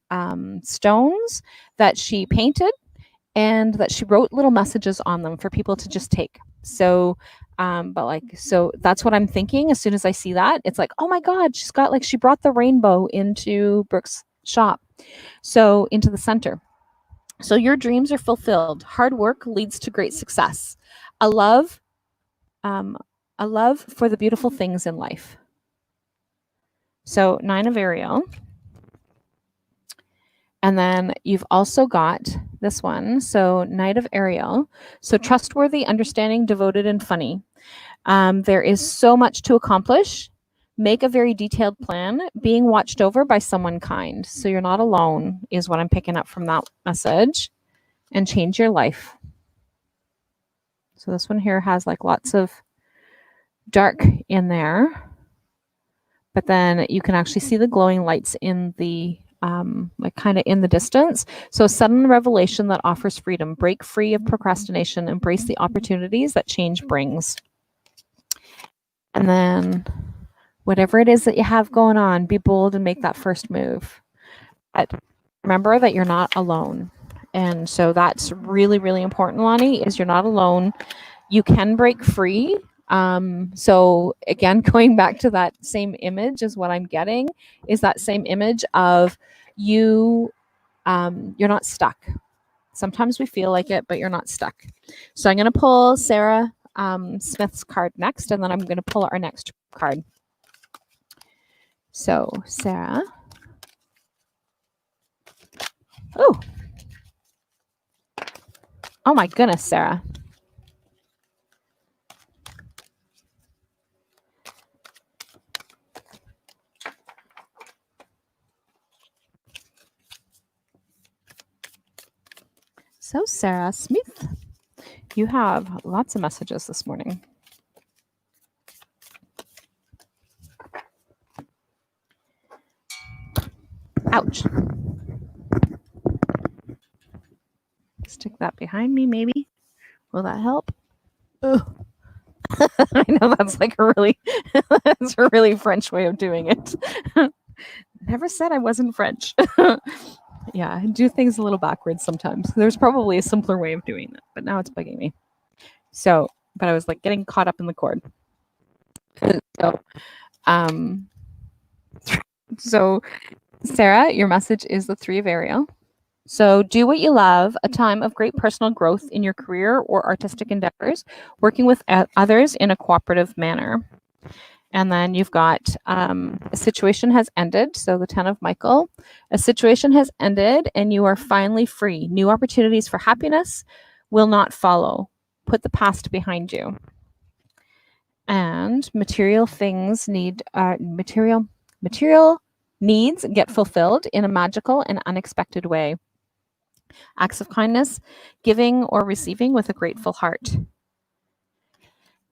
stones that she painted and that she wrote little messages on them for people to just take. So, so that's what I'm thinking. As soon as I see that, it's like, oh my God, she brought the rainbow into Brooke's shop. So into the center. So your dreams are fulfilled. Hard work leads to great success. A love for the beautiful things in life. So 9 of Ariel. And then you've also got this one. So Knight of Ariel. So trustworthy, understanding, devoted, and funny. There is so much to accomplish. Make a very detailed plan. Being watched over by someone kind. So you're not alone is what I'm picking up from that message. And change your life. So this one here has like lots of dark in there. But then you can actually see the glowing lights in the like kind of in the distance. So sudden revelation that offers freedom. Break free of procrastination. Embrace the opportunities that change brings. And then whatever it is that you have going on, be bold and make that first move. But remember that you're not alone. And so that's really, really important, Lonnie, is you're not alone. You can break free. So again, going back to that same image is what I'm getting, is that same image of you, you're not stuck. Sometimes we feel like it, but you're not stuck. So I'm going to pull Sarah Smith's card next, and then I'm going to pull our next card. So Sarah. Oh my goodness, Sarah. So Sarah Smith, you have lots of messages this morning. Ouch. Stick that behind me, maybe. Will that help? Ugh. I know that's like a really, that's a really French way of doing it. Never said I wasn't French. Yeah, I do things a little backwards sometimes. There's probably a simpler way of doing that, but now it's bugging me. So, but I was like getting caught up in the cord. So Sarah, your message is the 3 of Ariel. So do what you love, a time of great personal growth in your career or artistic endeavors, working with others in a cooperative manner. And then you've got a situation has ended. So the 10 of Michael, a situation has ended and you are finally free. New opportunities for happiness will not follow. Put the past behind you. And material things need, material needs get fulfilled in a magical and unexpected way. Acts of kindness, giving or receiving with a grateful heart.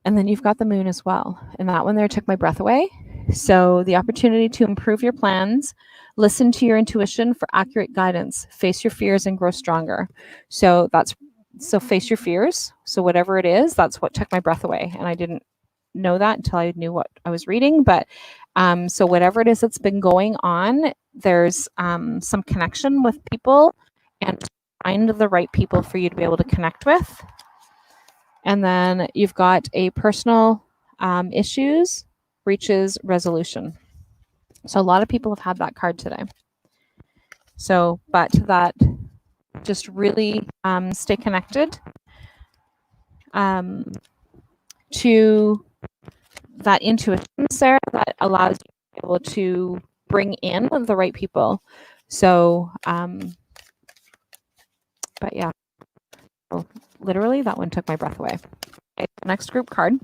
And then you've got the moon as well. And that one there took my breath away. So the opportunity to improve your plans, listen to your intuition for accurate guidance, face your fears and grow stronger. So face your fears. So whatever it is, that's what took my breath away. And I didn't know that until I knew what I was reading. But so whatever it is that's been going on, there's some connection with people and find the right people for you to be able to connect with. And then you've got a personal issues reaches resolution. So a lot of people have had that card today. So, but that just really stay connected to that intuition, Sarah, that allows you to be able to bring in the right people. So, but yeah, so literally that one took my breath away. Okay, next group card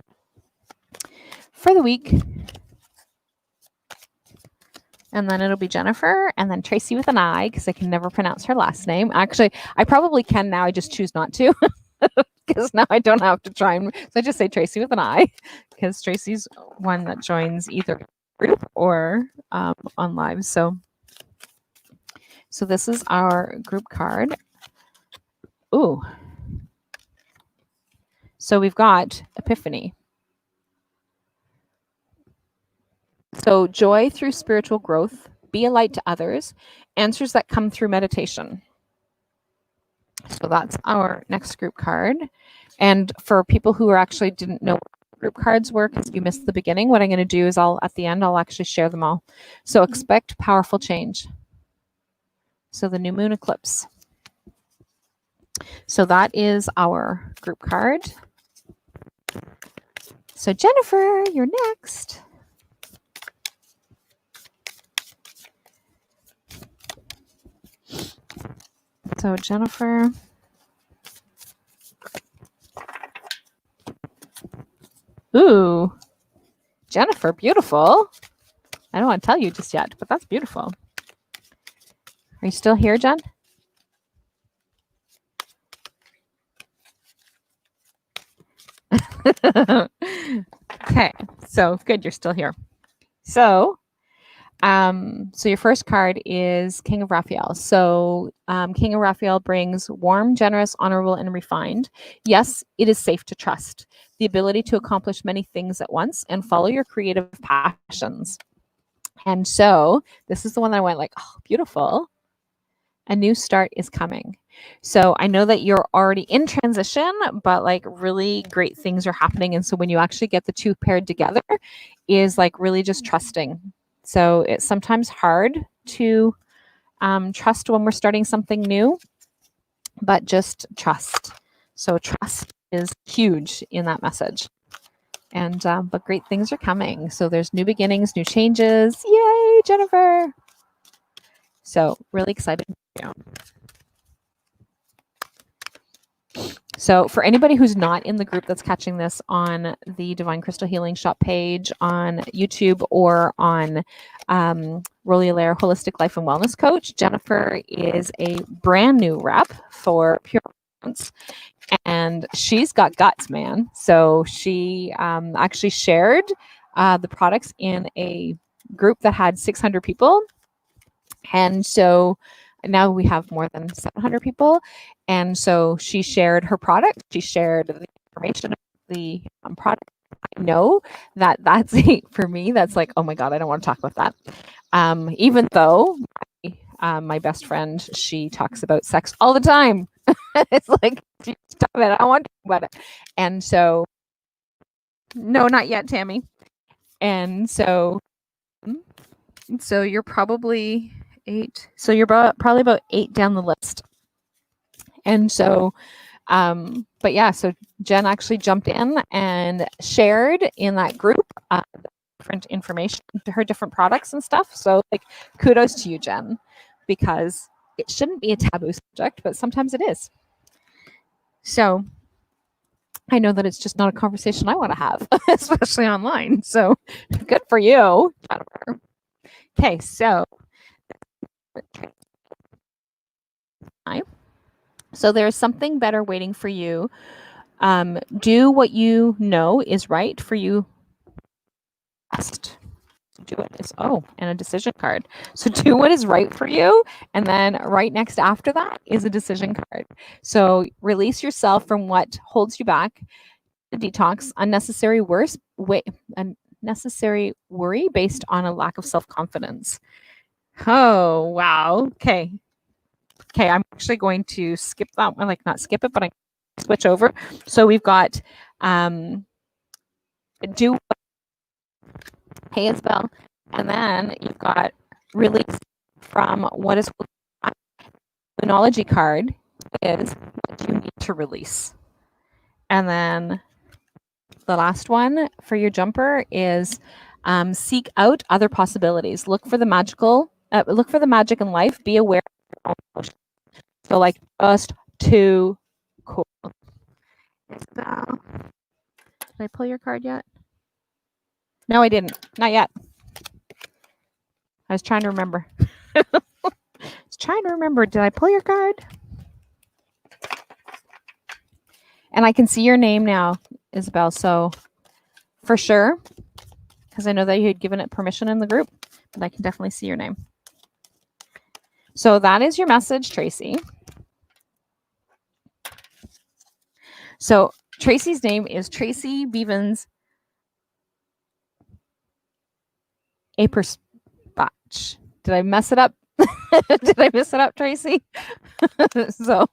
for the week. And then it'll be Jennifer and then Tracy with an I because I can never pronounce her last name. Actually, I probably can now. I just choose not to because now I don't have to try. So I just say Tracy with an I because Tracy's one that joins either group or on live. So this is our group card. Ooh. So we've got Epiphany. So joy through spiritual growth, be a light to others, answers that come through meditation. So that's our next group card. And for people who actually didn't know what group cards were because you missed the beginning, what I'm going to do is at the end, I'll actually share them all. So expect powerful change. So the new moon eclipse. So that is our group card. So Jennifer, you're next. So Jennifer. Ooh, Jennifer, beautiful. I don't want to tell you just yet, but that's beautiful. Are you still here, Jen? Okay, so good, you're still here. So your first card is King of Raphael. So King of Raphael brings warm, generous, honorable, and refined. Yes, it is safe to trust. The ability to accomplish many things at once and follow your creative passions. And so this is the one that I went like, oh, beautiful. A new start is coming. So I know that you're already in transition, but like really great things are happening. And so when you actually get the two paired together is like really just trusting. So it's sometimes hard to trust when we're starting something new, but just trust. So trust is huge in that message. And but great things are coming. So there's new beginnings, new changes. Yay, Jennifer. So really excited. So for anybody who's not in the group that's catching this on the Divine Crystal Healing Shop page on YouTube or on Rolly Allaire Holistic Life and Wellness Coach, Jennifer is a brand new rep for Pure and she's got guts, man. So she actually shared the products in a group that had 600 people. And so now we have more than 700 people. And so she shared her product. She shared the information of the product. I know that's for me, that's like, oh my God, I don't want to talk about that. Even though my best friend, she talks about sex all the time. It's like, stop it, I don't want to talk about it. And so, no, not yet, Tammy. And so you're probably 8. So you're probably about 8 down the list. And so, but yeah, so Jen actually jumped in and shared in that group different information to her different products and stuff. So like, kudos to you, Jen, because it shouldn't be a taboo subject, but sometimes it is. So I know that it's just not a conversation I want to have, especially online. So good for you, Jennifer. Okay, so there's something better waiting for you. Do what you know is right for you. Do it is and a decision card. So do what is right for you, and then right next after that is a decision card. So release yourself from what holds you back. Detox unnecessary worry based on a lack of self-confidence. Oh wow. Okay, I'm actually going to skip that one, like not skip it, but I switch over. So we've got do pay as well, and then you've got release from what is the Knowledge card is what you need to release. And then the last one for your jumper is seek out other possibilities. Look for the magic in life. Be aware of your emotions. So like, just too cool. Did I pull your card yet? No, I didn't. Not yet. I was trying to remember. Did I pull your card? And I can see your name now, Isabel. So for sure, because I know that you had given it permission in the group, but I can definitely see your name. So that is your message, Tracy. So Tracy's name is Tracy Beavens Aperspach. Did I mess it up? Did I mess it up, Tracy? So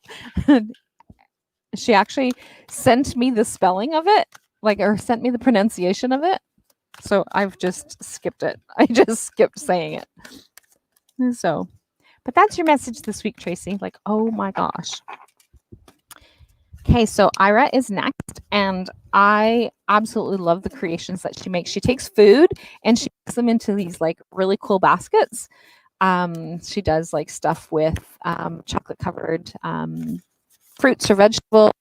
she actually sent me the spelling of it, or sent me the pronunciation of it. So I've just skipped it. I just skipped saying it. So, but that's your message this week, Tracy. Like, oh my gosh. Okay, so Ira is next, and I absolutely love the creations that she makes. She takes food and she makes them into these really cool baskets. She does stuff with chocolate covered fruits or vegetables,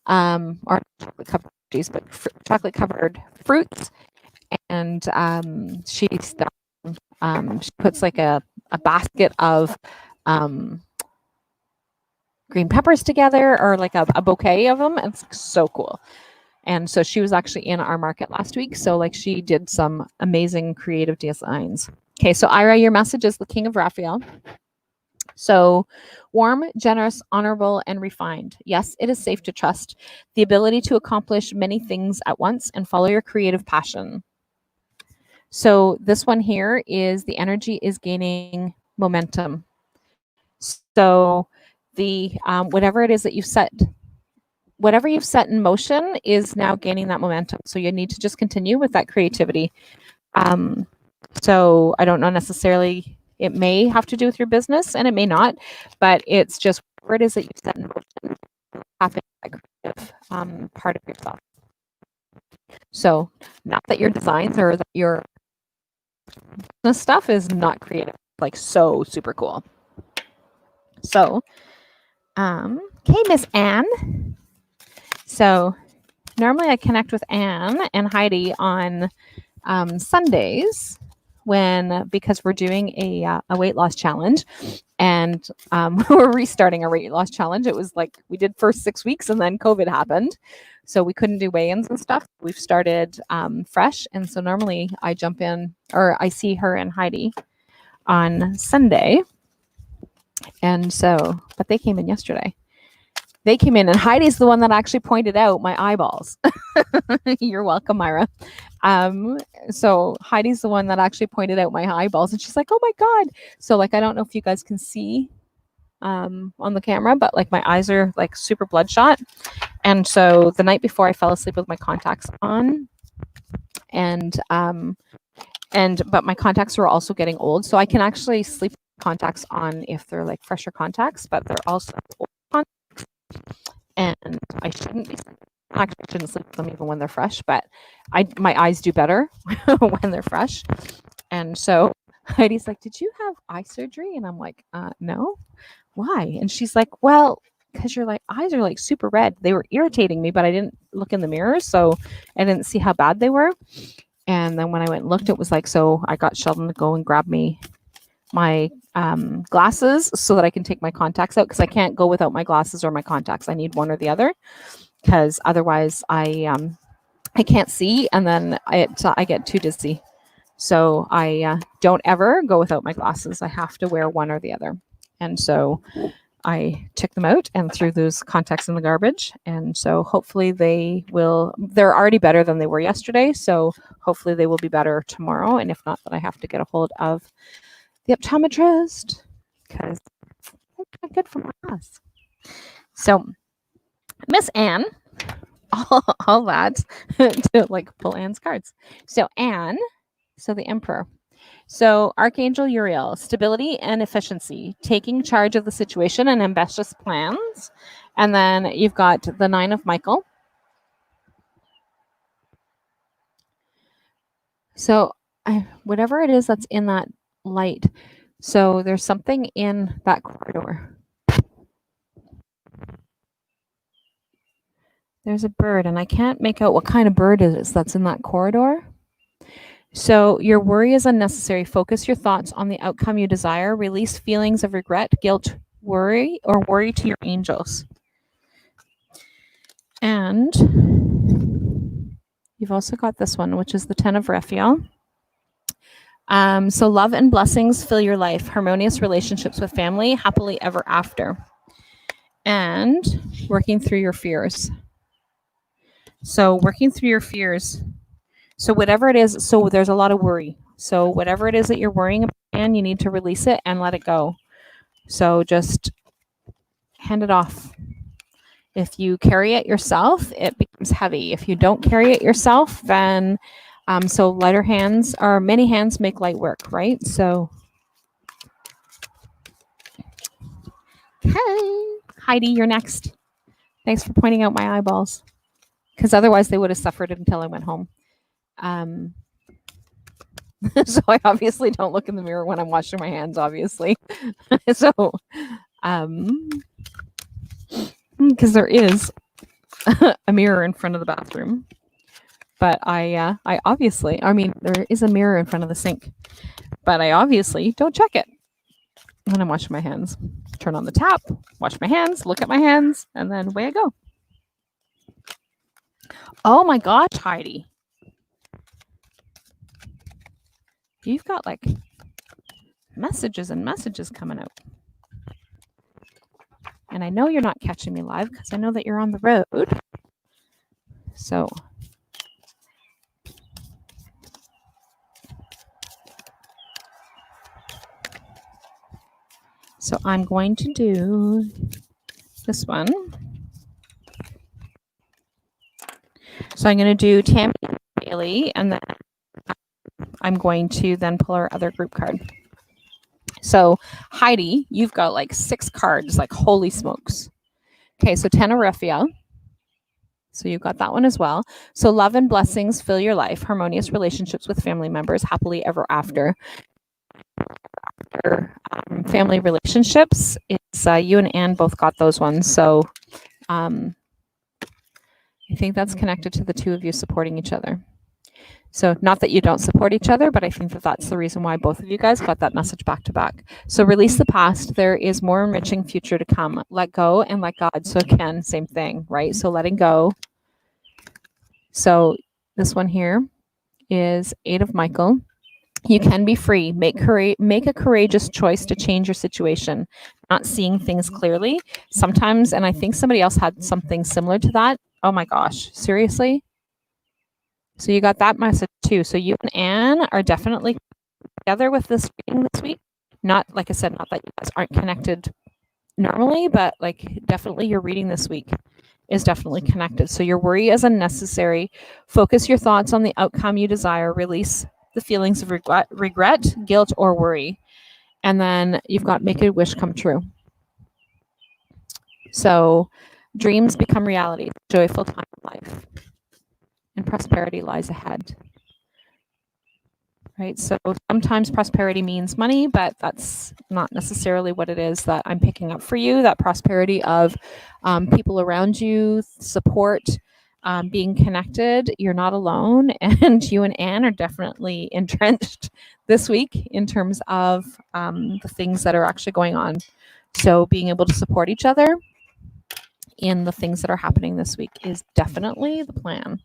or chocolate covered veggies, but chocolate covered fruits. And she puts a basket of green peppers together, or a bouquet of them. It's so cool. And so she was actually in our market last week. So she did some amazing creative designs. Okay, so Ira, your message is the King of Raphael. So warm, generous, honorable, and refined. Yes, it is safe to trust the ability to accomplish many things at once and follow your creative passion. So this one here is the energy is gaining momentum. So the whatever it is that you've set in motion is now gaining that momentum. So you need to just continue with that creativity. So I don't know necessarily, it may have to do with your business and it may not, but it's just whatever it is that you set in motion, tap into that creative part of yourself. So not that your designs or that your business stuff is not creative, so super cool. So, okay, Miss Anne. So normally I connect with Anne and Heidi on Sundays because we're doing a weight loss challenge. And we're restarting our weight loss challenge. It was like we did first 6 weeks and then COVID happened. So we couldn't do weigh-ins and stuff. We've started fresh. And so normally I jump in, or I see her and Heidi on Sunday. And so, but they came in yesterday. They came in, and Heidi's the one that actually pointed out my eyeballs. You're welcome, Myra. So Heidi's the one that actually pointed out my eyeballs, and she's like, "Oh my God!" So like, I don't know if you guys can see on the camera, but like my eyes are like super bloodshot. And so the night before, I fell asleep with my contacts on, and but my contacts were also getting old, so I can actually sleep with contacts on if they're like fresher contacts, but they're also old contacts. And I shouldn't sleep with them even when they're fresh, but my eyes do better when they're fresh. And so Heidi's like, "Did you have eye surgery?" And I'm like, "No." "Why?" And she's like, "Well, because your eyes are like super red. They were irritating me, but I didn't look in the mirror, so I didn't see how bad they were." And then when I went and looked, it was like, so I got Sheldon to go and grab me my glasses so that I can take my contacts out, because I can't go without my glasses or my contacts. I need one or the other, because otherwise I can't see, and then I get too dizzy. So I don't ever go without my glasses. I have to wear one or the other. And so I took them out and threw those contacts in the garbage. And so hopefully they're already better than they were yesterday. So hopefully they will be better tomorrow. And if not, then I have to get a hold of the optometrist, because that's not good for my eyes. So Miss Anne, all that to like pull Anne's cards. So Anne, so the Emperor. So Archangel Uriel, stability and efficiency, taking charge of the situation and ambitious plans. And then you've got the 9 of Michael. So whatever it is that's in that light, so there's something in that corridor. There's a bird, and I can't make out what kind of bird it is that's in that corridor. So your worry is unnecessary. Focus your thoughts on the outcome you desire. Release feelings of regret, guilt, worry to your angels. And you've also got this one, which is the 10 of Raphael. So love and blessings fill your life. Harmonious relationships with family, happily ever after. And working through your fears. So working through your fears. So whatever it is, so there's a lot of worry. So whatever it is that you're worrying about, and you need to release it and let it go. So just hand it off. If you carry it yourself, it becomes heavy. If you don't carry it yourself, then so lighter hands, or many hands make light work, right? So hey, Heidi, you're next. Thanks for pointing out my eyeballs, because otherwise they would have suffered until I went home. So I obviously don't look in the mirror when I'm washing my hands, obviously. So, because there is a mirror in front of the bathroom, but I obviously, there is a mirror in front of the sink, but I obviously don't check it when I'm washing my hands. Turn on the tap, wash my hands, look at my hands, and then away I go. Oh my gosh, Heidi. You've got like messages and messages coming out. And I know you're not catching me live because I know that you're on the road. So I'm going to do this one. So I'm going to do Tammy Bailey, and then I'm going to then pull our other group card. So Heidi, you've got like 6 cards, like holy smokes. Okay, so 10 of Raphael. So you've got that one as well. So love and blessings fill your life. Harmonious relationships with family members, happily ever after. Family relationships, it's you and Anne both got those ones. So I think that's connected to the 2 of you supporting each other. So not that you don't support each other, but I think that that's the reason why both of you guys got that message back to back. So release the past. There is more enriching future to come. Let go and let God. So again, same thing, right? So letting go. So this one here is 8 of Michael. You can be free. Make a courageous choice to change your situation. Not seeing things clearly. Sometimes, and I think somebody else had something similar to that. Oh my gosh, seriously? So you got that message too. So you and Anne are definitely together with this reading this week. Not, like I said, not that you guys aren't connected normally, but like definitely your reading this week is definitely connected. So your worry is unnecessary. Focus your thoughts on the outcome you desire. Release the feelings of regret, guilt, or worry. And then you've got make a wish come true. So dreams become reality. Joyful time of life. And prosperity lies ahead. Right? So sometimes prosperity means money, but that's not necessarily what it is that I'm picking up for you. That prosperity of people around you, support, being connected. You're not alone. And you and Anne are definitely entrenched this week in terms of the things that are actually going on. So being able to support each other in the things that are happening this week is definitely the plan.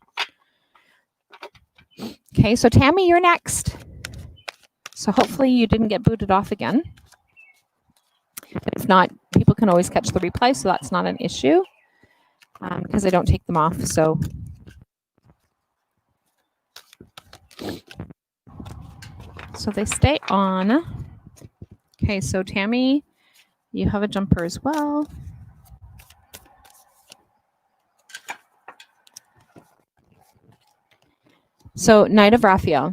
Okay, so Tammy, you're next. So hopefully you didn't get booted off again. If not, people can always catch the replay, so that's not an issue because I don't take them off. So they stay on. Okay, so Tammy, you have a jumper as well. So Knight of Raphael.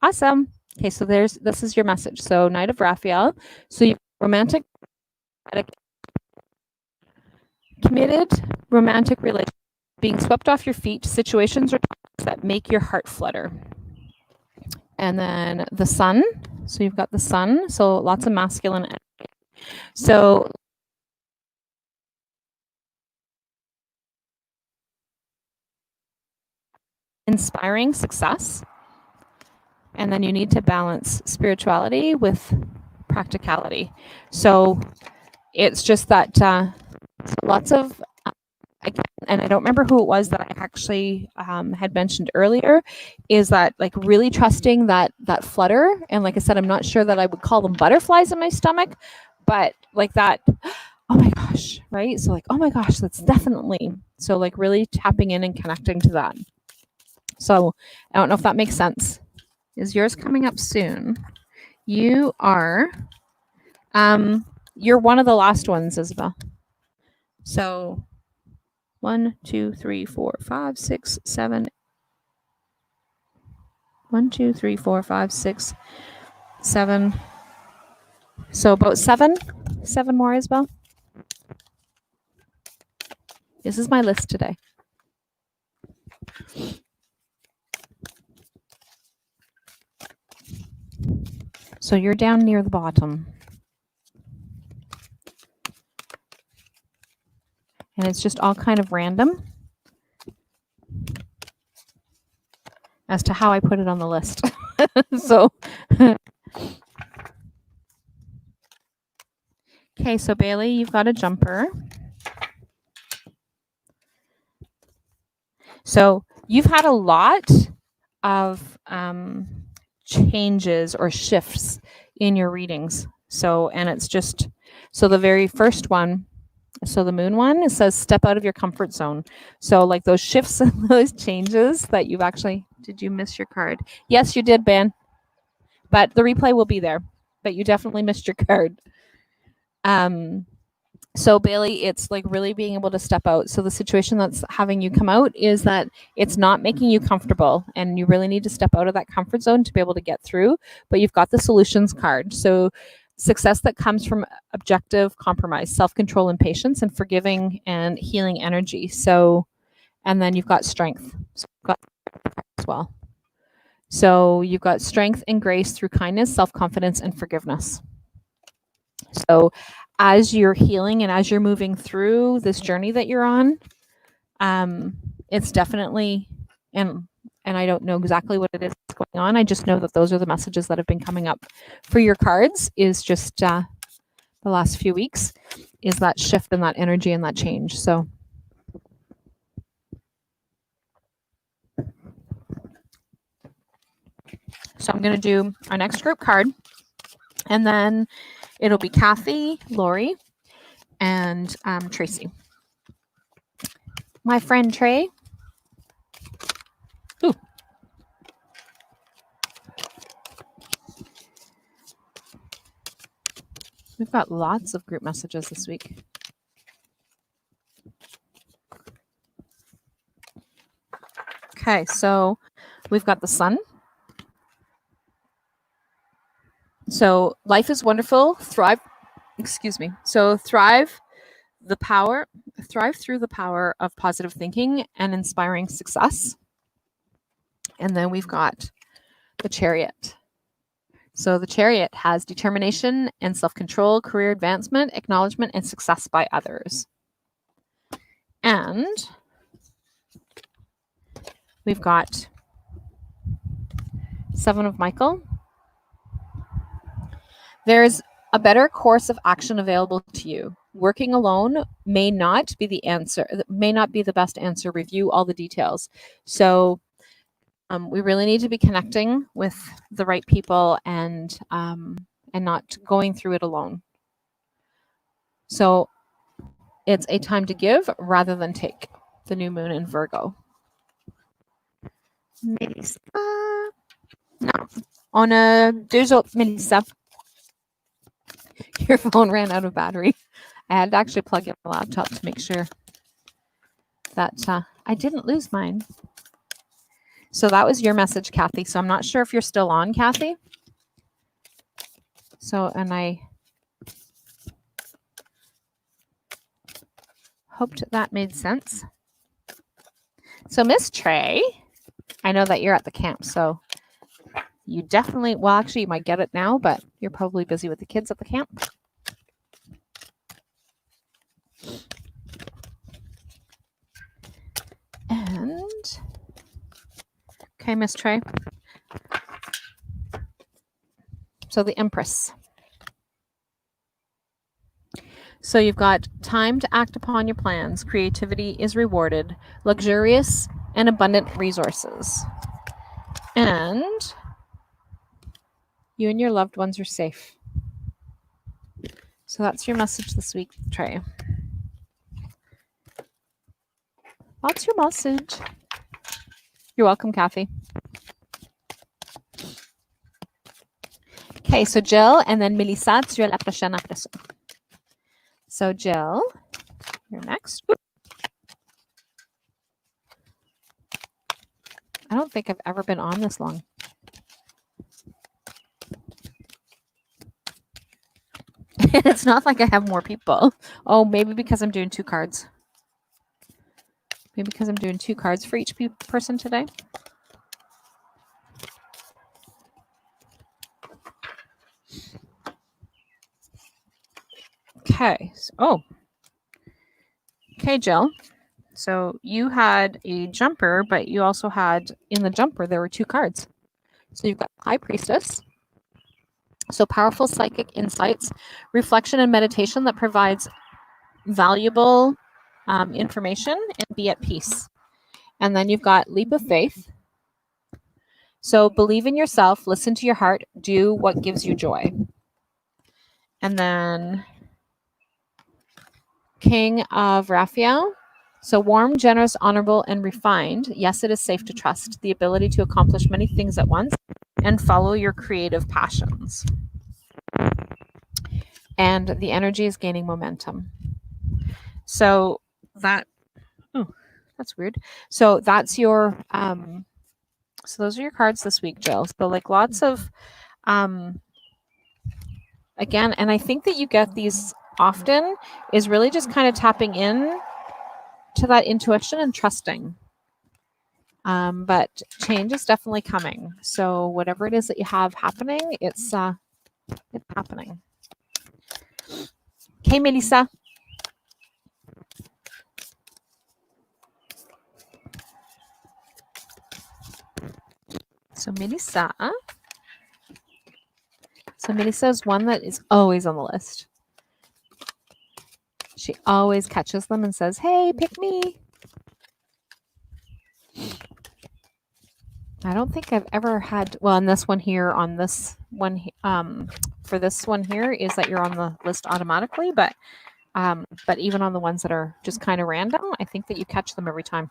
Awesome. Okay, so this is your message. So Knight of Raphael. So you romantic, committed romantic relationship, being swept off your feet, situations or topics that make your heart flutter. And then the sun. So you've got the sun. So lots of masculine energy. So inspiring success. And then you need to balance spirituality with practicality. So it's just that lots of, again, and I don't remember who it was that I actually had mentioned earlier, is that like really trusting that flutter. And like I said, I'm not sure that I would call them butterflies in my stomach, but like that, oh my gosh, right? So like, oh my gosh, that's definitely, so like really tapping in and connecting to that. So I don't know if that makes sense. Is yours coming up soon? You are, you're one of the last ones, Isabel. So 1, 2, 3, 4, 5, 6, 7. 1, 2, 3, 4, 5, 6, 7. So about 7 more, Isabel. This is my list today. So you're down near the bottom. And it's just all kind of random as to how I put it on the list. So, okay, so Bailey, you've got a jumper. So you've had a lot of changes or shifts in your readings. So, and it's just, so the very first one, so the moon one, it says step out of your comfort zone. So like those shifts and those changes that you've actually, did you miss your card? Yes, you did, Ben. But the replay will be there. But you definitely missed your card. So Bailey, it's like really being able to step out. So the situation that's having you come out is that it's not making you comfortable and you really need to step out of that comfort zone to be able to get through, but you've got the solutions card. So success that comes from objective compromise, self-control and patience, and forgiving and healing energy. So, and then you've got strength. So you've got as well. So you've got strength and grace through kindness, self-confidence, and forgiveness. So as you're healing and as you're moving through this journey that you're on, it's definitely, and and I don't know exactly what it is that's going on. I just know that those are the messages that have been coming up for your cards, is just the last few weeks, is that shift and that energy and that change. So I'm going to do our next group card, and then it'll be Kathy, Lori, and Tracy. My friend Trey. Ooh. We've got lots of group messages this week. Okay, so we've got the sun. So life is wonderful. Thrive. Excuse me. So thrive through the power of positive thinking and inspiring success. And then we've got the Chariot. So the Chariot has determination and self-control, career advancement, acknowledgement, and success by others. And we've got Seven of Michael. There's a better course of action available to you. Working alone may not be the answer, may not be the best answer. Review all the details. So we really need to be connecting with the right people and not going through it alone. So it's a time to give rather than take. The new moon in Virgo. Melissa. No. On a deux autres, Melissa. Your phone ran out of battery. I had to actually plug in my laptop to make sure that I didn't lose mine. So that was your message, Kathy. So I'm not sure if you're still on, Kathy. So, and I hoped that made sense. So Miss Trey, I know that you're at the camp, so you definitely, well, actually you might get it now, but you're probably busy with the kids at the camp. And, okay, Miss Trey. So the Empress. So you've got time to act upon your plans. Creativity is rewarded. Luxurious and abundant resources. And you and your loved ones are safe. So that's your message this week, Trey. That's your message. You're welcome, Kathy. Okay, so Jill and then Melissa, tu es la prochaine après ça. So Jill, you're next. I don't think I've ever been on this long. It's not like I have more people. Oh, maybe because I'm doing 2 cards. Maybe because I'm doing 2 cards for each person today. Okay. Okay, Jill. So you had a jumper, but you also had, in the jumper, there were 2 cards. So you've got High Priestess. So powerful psychic insights, reflection and meditation that provides valuable information, and be at peace. And then you've got Leap of Faith. So believe in yourself, listen to your heart, do what gives you joy. And then King of Raphael. So warm, generous, honorable, and refined. Yes, it is safe to trust. The ability to accomplish many things at once and follow your creative passions. And the energy is gaining momentum. So that, oh, that's weird. So that's your, so those are your cards this week, Jill. So like lots of, again, and I think that you get these often, is really just kind of tapping in to that intuition and trusting. But change is definitely coming. So whatever it is that you have happening, it's happening. Okay, Melissa. So Melissa. So Melissa is one that is always on the list. She always catches them and says, hey, pick me. I don't think I've ever had, well, on this one here, on this one, for this one here is that you're on the list automatically, but even on the ones that are just kind of random, I think that you catch them every time.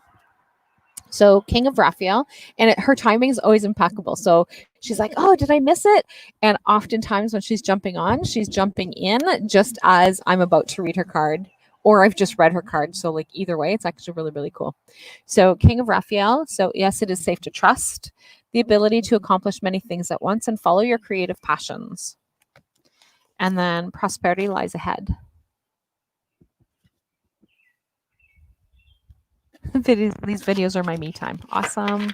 So King of Raphael, and her timing is always impeccable. So she's like, oh, did I miss it? And oftentimes when she's jumping on, she's jumping in just as I'm about to read her card, or I've just read her card. So like either way, it's actually really, really cool. So King of Raphael. So yes, it is safe to trust the ability to accomplish many things at once and follow your creative passions. And then prosperity lies ahead. These videos are my me time. Awesome.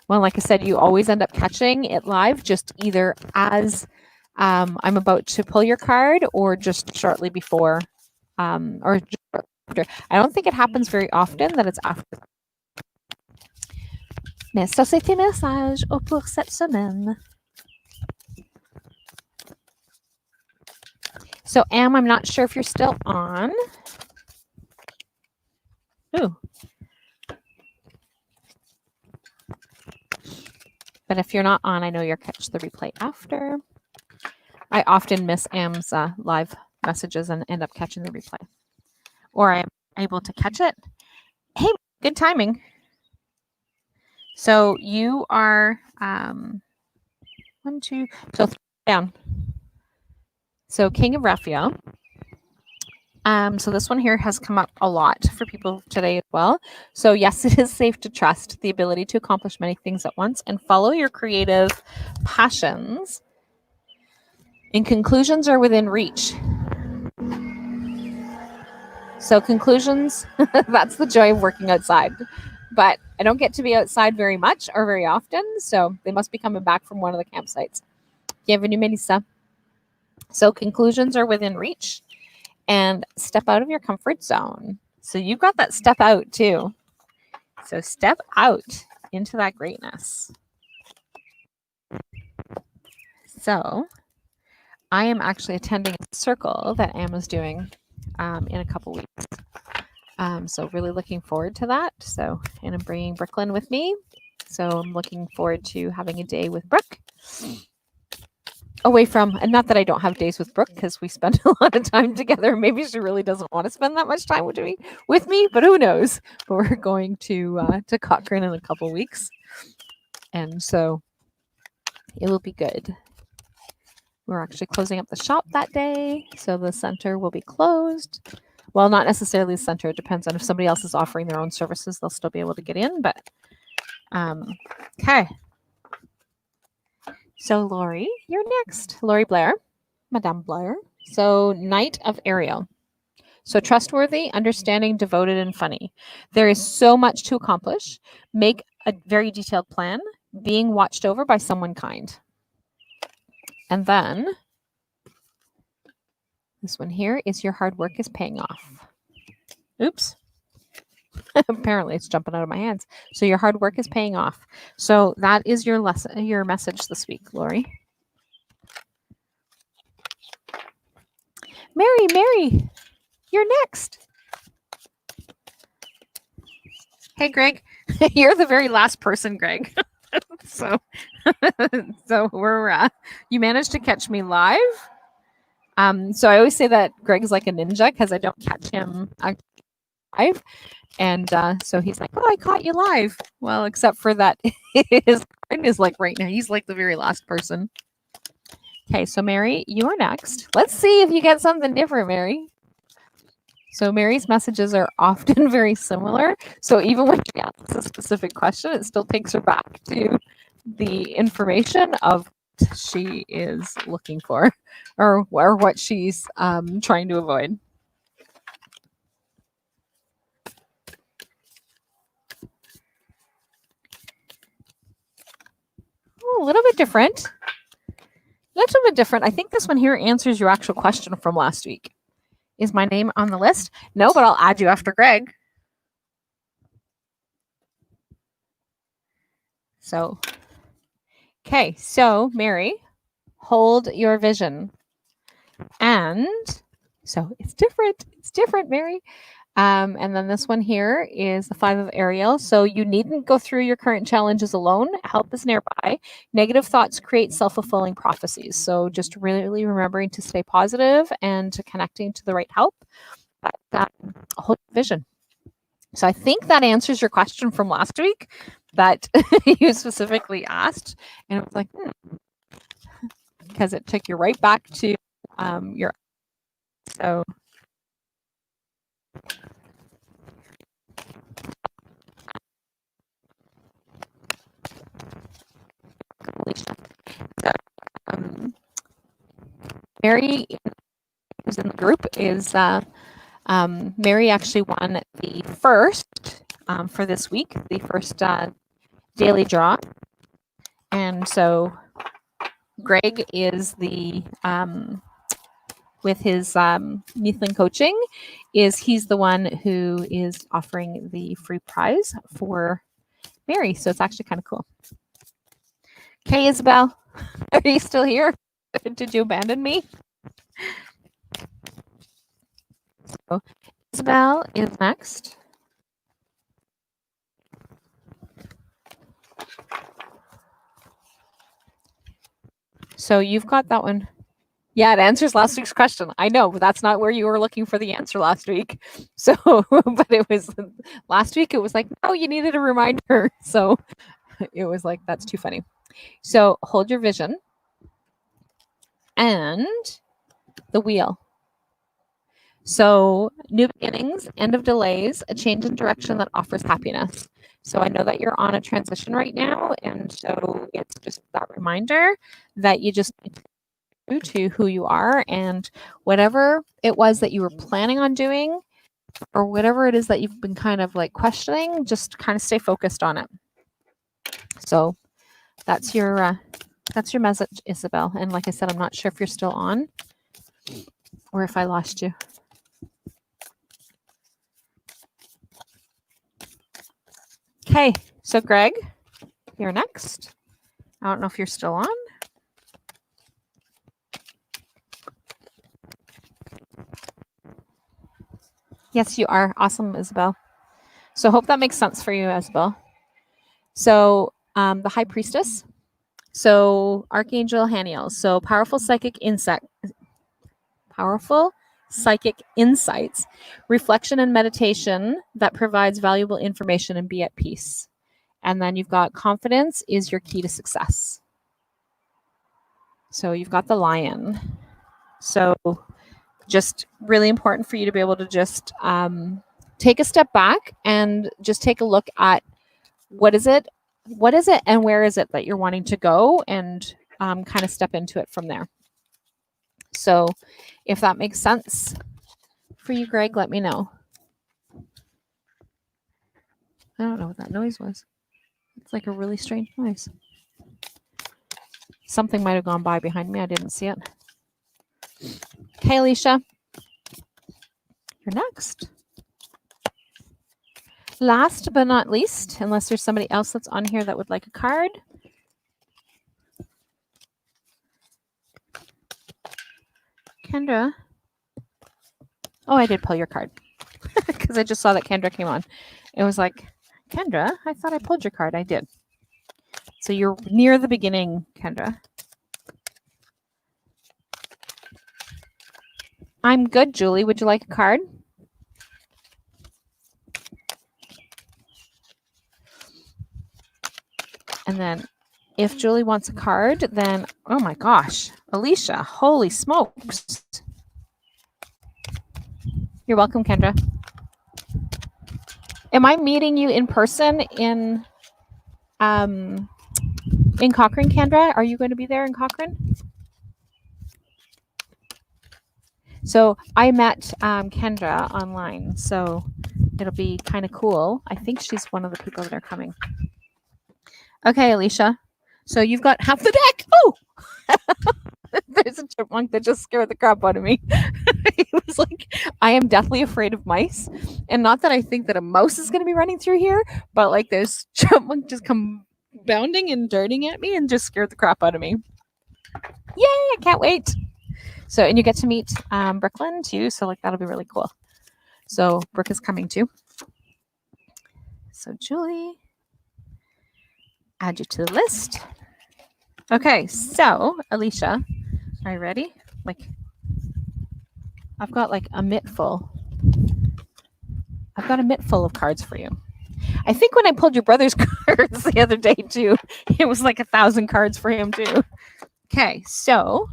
Well, like I said, you always end up catching it live, just either as I'm about to pull your card or just shortly before or just after. I don't think it happens very often that it's after. Mais ça, c'est tes messages pour cette semaine. So, Am, I'm not sure if you're still on. Ooh. But if you're not on, I know you'll catch the replay after. I often miss Am's live messages and end up catching the replay. Or I'm able to catch it. Hey, good timing. So you are 1, 2, so 3 down. So King of Raphael. So this one here has come up a lot for people today as well. So yes, it is safe to trust the ability to accomplish many things at once and follow your creative passions. And conclusions are within reach. So conclusions, that's the joy of working outside. But I don't get to be outside very much or very often, so they must be coming back from one of the campsites. Bienvenue, Melissa. So conclusions are within reach. And step out of your comfort zone. So you've got that step out too. So step out into that greatness. So I am actually attending a circle that Emma's doing in a couple weeks. So really looking forward to that. So, and I'm bringing Brooklyn with me. So I'm looking forward to having a day with Brooke. Away from, and not that I don't have days with Brooke because we spend a lot of time together. Maybe she really doesn't want to spend that much time with me, but who knows? But we're going to Cochrane in a couple weeks, and so it will be good. We're actually closing up the shop that day, so the center will be closed. Well, not necessarily the center. It depends on if somebody else is offering their own services. They'll still be able to get in, but okay. So Lori, you're next. Lori Blair, Madame Blair. So Knight of Ariel. So trustworthy, understanding, devoted, and funny. There is so much to accomplish. Make a very detailed plan. Being watched over by someone kind. And then this one here is your hard work is paying off. Oops. Apparently it's jumping out of my hands. So your hard work is paying off. So that is your lesson, your message this week, Lori. Mary, you're next. Hey, Greg, you're the very last person, Greg. so we're you managed to catch me live. So I always say that Greg's like a ninja because I don't catch him live. And so he's like, oh, I caught you live. Well, except for that his friend is like right now. He's like the very last person. Okay, so Mary, you are next. Let's see if you get something different, Mary. So Mary's messages are often very similar. So even when she asks a specific question, it still takes her back to the information of what she is looking for or what she's trying to avoid. A little bit different. I think this one here answers your actual question from last week. Is my name on the list? No, but I'll add you after Greg. So Okay, so Mary, hold your vision. And so it's different. It's different, Mary. And then this one here is the 5 of Ariel. So you needn't go through your current challenges alone. Help is nearby. Negative thoughts create self-fulfilling prophecies. So just really remembering to stay positive and to connecting to the right help. That whole vision. So I think that answers your question from last week that you specifically asked. And it was like, because it took you right back to your, so. Mary, who's in the group, is Mary actually won the first for this week, the first daily draw. And so Greg is the, with his Neethling coaching, he's the one who is offering the free prize for Mary. So it's actually kind of cool. Okay, Isabel, are you still here? Did you abandon me? So Isabel is next. So you've got that one. Yeah, it answers last week's question. I know, but that's not where you were looking for the answer last week. So, but it was last week, it was like, no, you needed a reminder. So it was like, that's too funny. So hold your vision and the wheel. So new beginnings, end of delays, a change in direction that offers happiness. So I know that you're on a transition right now. And so it's just that reminder that you just need to who you are, and whatever it was that you were planning on doing, or whatever it is that you've been kind of like questioning, just kind of stay focused on it. So that's your message, Isabel. And like I said, I'm not sure if you're still on or if I lost you. Okay, so Greg, you're next. I don't know if you're still on. Yes, you are. Awesome, Isabel. So hope that makes sense for you, Isabel. So the High Priestess. So Archangel Haniel. So powerful psychic insights, reflection and meditation that provides valuable information, and be at peace. And then you've got confidence is your key to success. So you've got the Lion. So just really important for you to be able to just take a step back and just take a look at what is it and where is it that you're wanting to go, and kind of step into it from there. So if that makes sense for you, Greg, let me know. I don't know what that noise was. It's like a really strange noise. Something might have gone by behind me. I didn't see it. Okay, Alicia, you're next. Last but not least, unless there's somebody else that's on here that would like a card. Kendra. Oh, I did pull your card because I just saw that Kendra came on. It was like, Kendra, I thought I pulled your card. I did. So you're near the beginning, Kendra. I'm good, Julie. Would you like a card? And then if Julie wants a card, then, oh my gosh, Alicia, holy smokes. You're welcome, Kendra. Am I meeting you in person in Cochrane, Kendra? Are you going to be there in Cochrane? So I met Kendra online, so it'll be kind of cool. I think she's one of the people that are coming. Okay, Alicia. So you've got half the deck. Oh, there's a chipmunk that just scared the crap out of me. He was like, I am deathly afraid of mice. And not that I think that a mouse is going to be running through here, but like this chipmunk just come bounding and darting at me and just scared the crap out of me. Yay, I can't wait. So, and you get to meet Brooklyn too. So, like, that'll be really cool. So, Brooke is coming too. So, Julie, add you to the list. Okay, so Alicia, are you ready? Like, I've got like a mitt full. I've got a mitt full of cards for you. I think when I pulled your brother's cards the other day too, it was like 1,000 cards for him too. Okay, so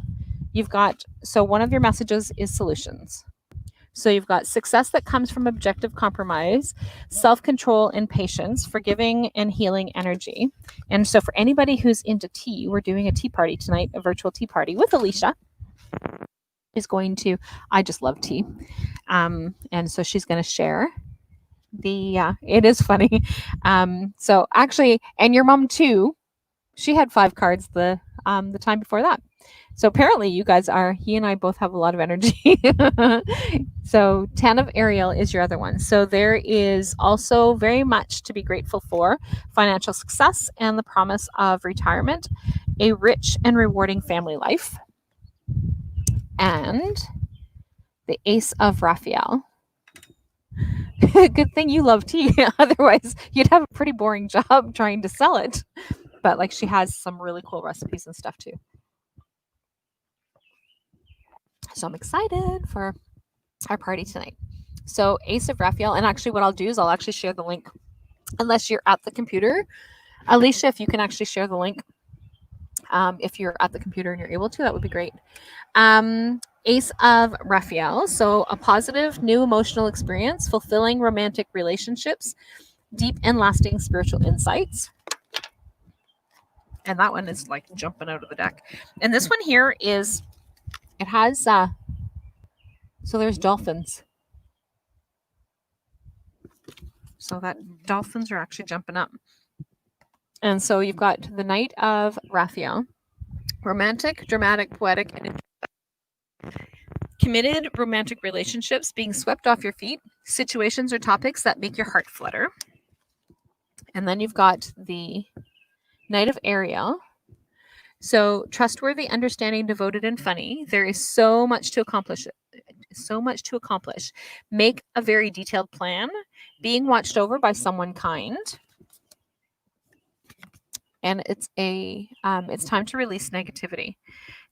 you've got, so one of your messages is solutions. So you've got success that comes from objective compromise, self-control and patience, forgiving and healing energy. And so for anybody who's into tea, we're doing a tea party tonight, a virtual tea party with Alicia. She's going to, I just love tea. And so she's going to share it is funny. So actually, and your mom too, she had 5 cards the time before that. So apparently you guys he and I both have a lot of energy. So 10 of Ariel is your other one. So there is also very much to be grateful for: financial success and the promise of retirement, a rich and rewarding family life, and the Ace of Raphael. Good thing you love tea. Otherwise, you'd have a pretty boring job trying to sell it. But like, she has some really cool recipes and stuff too. So I'm excited for our party tonight. So Ace of Raphael, and actually what I'll do is I'll actually share the link, unless you're at the computer. Alicia, if you can actually share the link, if you're at the computer and you're able to, that would be great. Ace of Raphael, so a positive new emotional experience, fulfilling romantic relationships, deep and lasting spiritual insights. And that one is like jumping out of the deck. And this one here is, it has, so there's dolphins. So that dolphins are actually jumping up. And so you've got the Knight of Raphael, romantic, dramatic, poetic, and committed romantic relationships being swept off your feet, situations or topics that make your heart flutter. And then you've got the Knight of Ariel. So trustworthy, understanding, devoted, and funny. There is so much to accomplish. Make a very detailed plan. Being watched over by someone kind. And it's time to release negativity.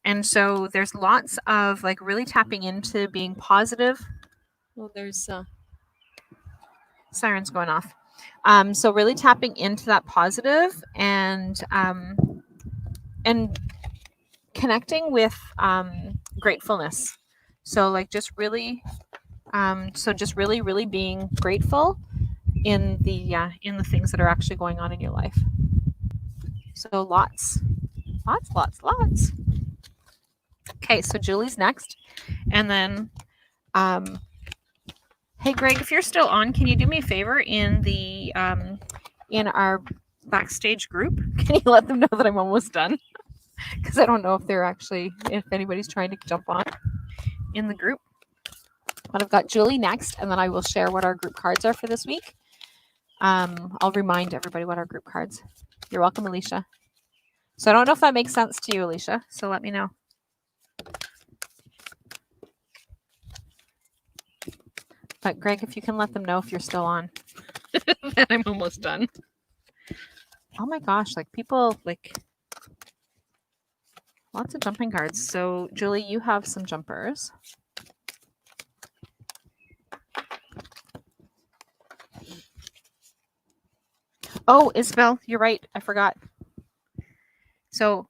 And so there's lots of like really tapping into being positive. Oh, there's sirens going off. So really tapping into that positive and connecting with gratefulness. So like just really, really being grateful in the things that are actually going on in your life. So lots. Okay, so Julie's next. And then, hey, Greg, if you're still on, can you do me a favor in the in our backstage group? Can you let them know that I'm almost done? Because I don't know if anybody's trying to jump on in the group. But I've got Julie next, and then I will share what our group cards are for this week. I'll remind everybody what our group cards. You're welcome, Alicia. So I don't know if that makes sense to you, Alicia. So let me know. But Greg, if you can let them know if you're still on, then I'm almost done. Oh my gosh, like people, like lots of jumping cards. So Julie, you have some jumpers. Oh, Isabel, you're right. I forgot. So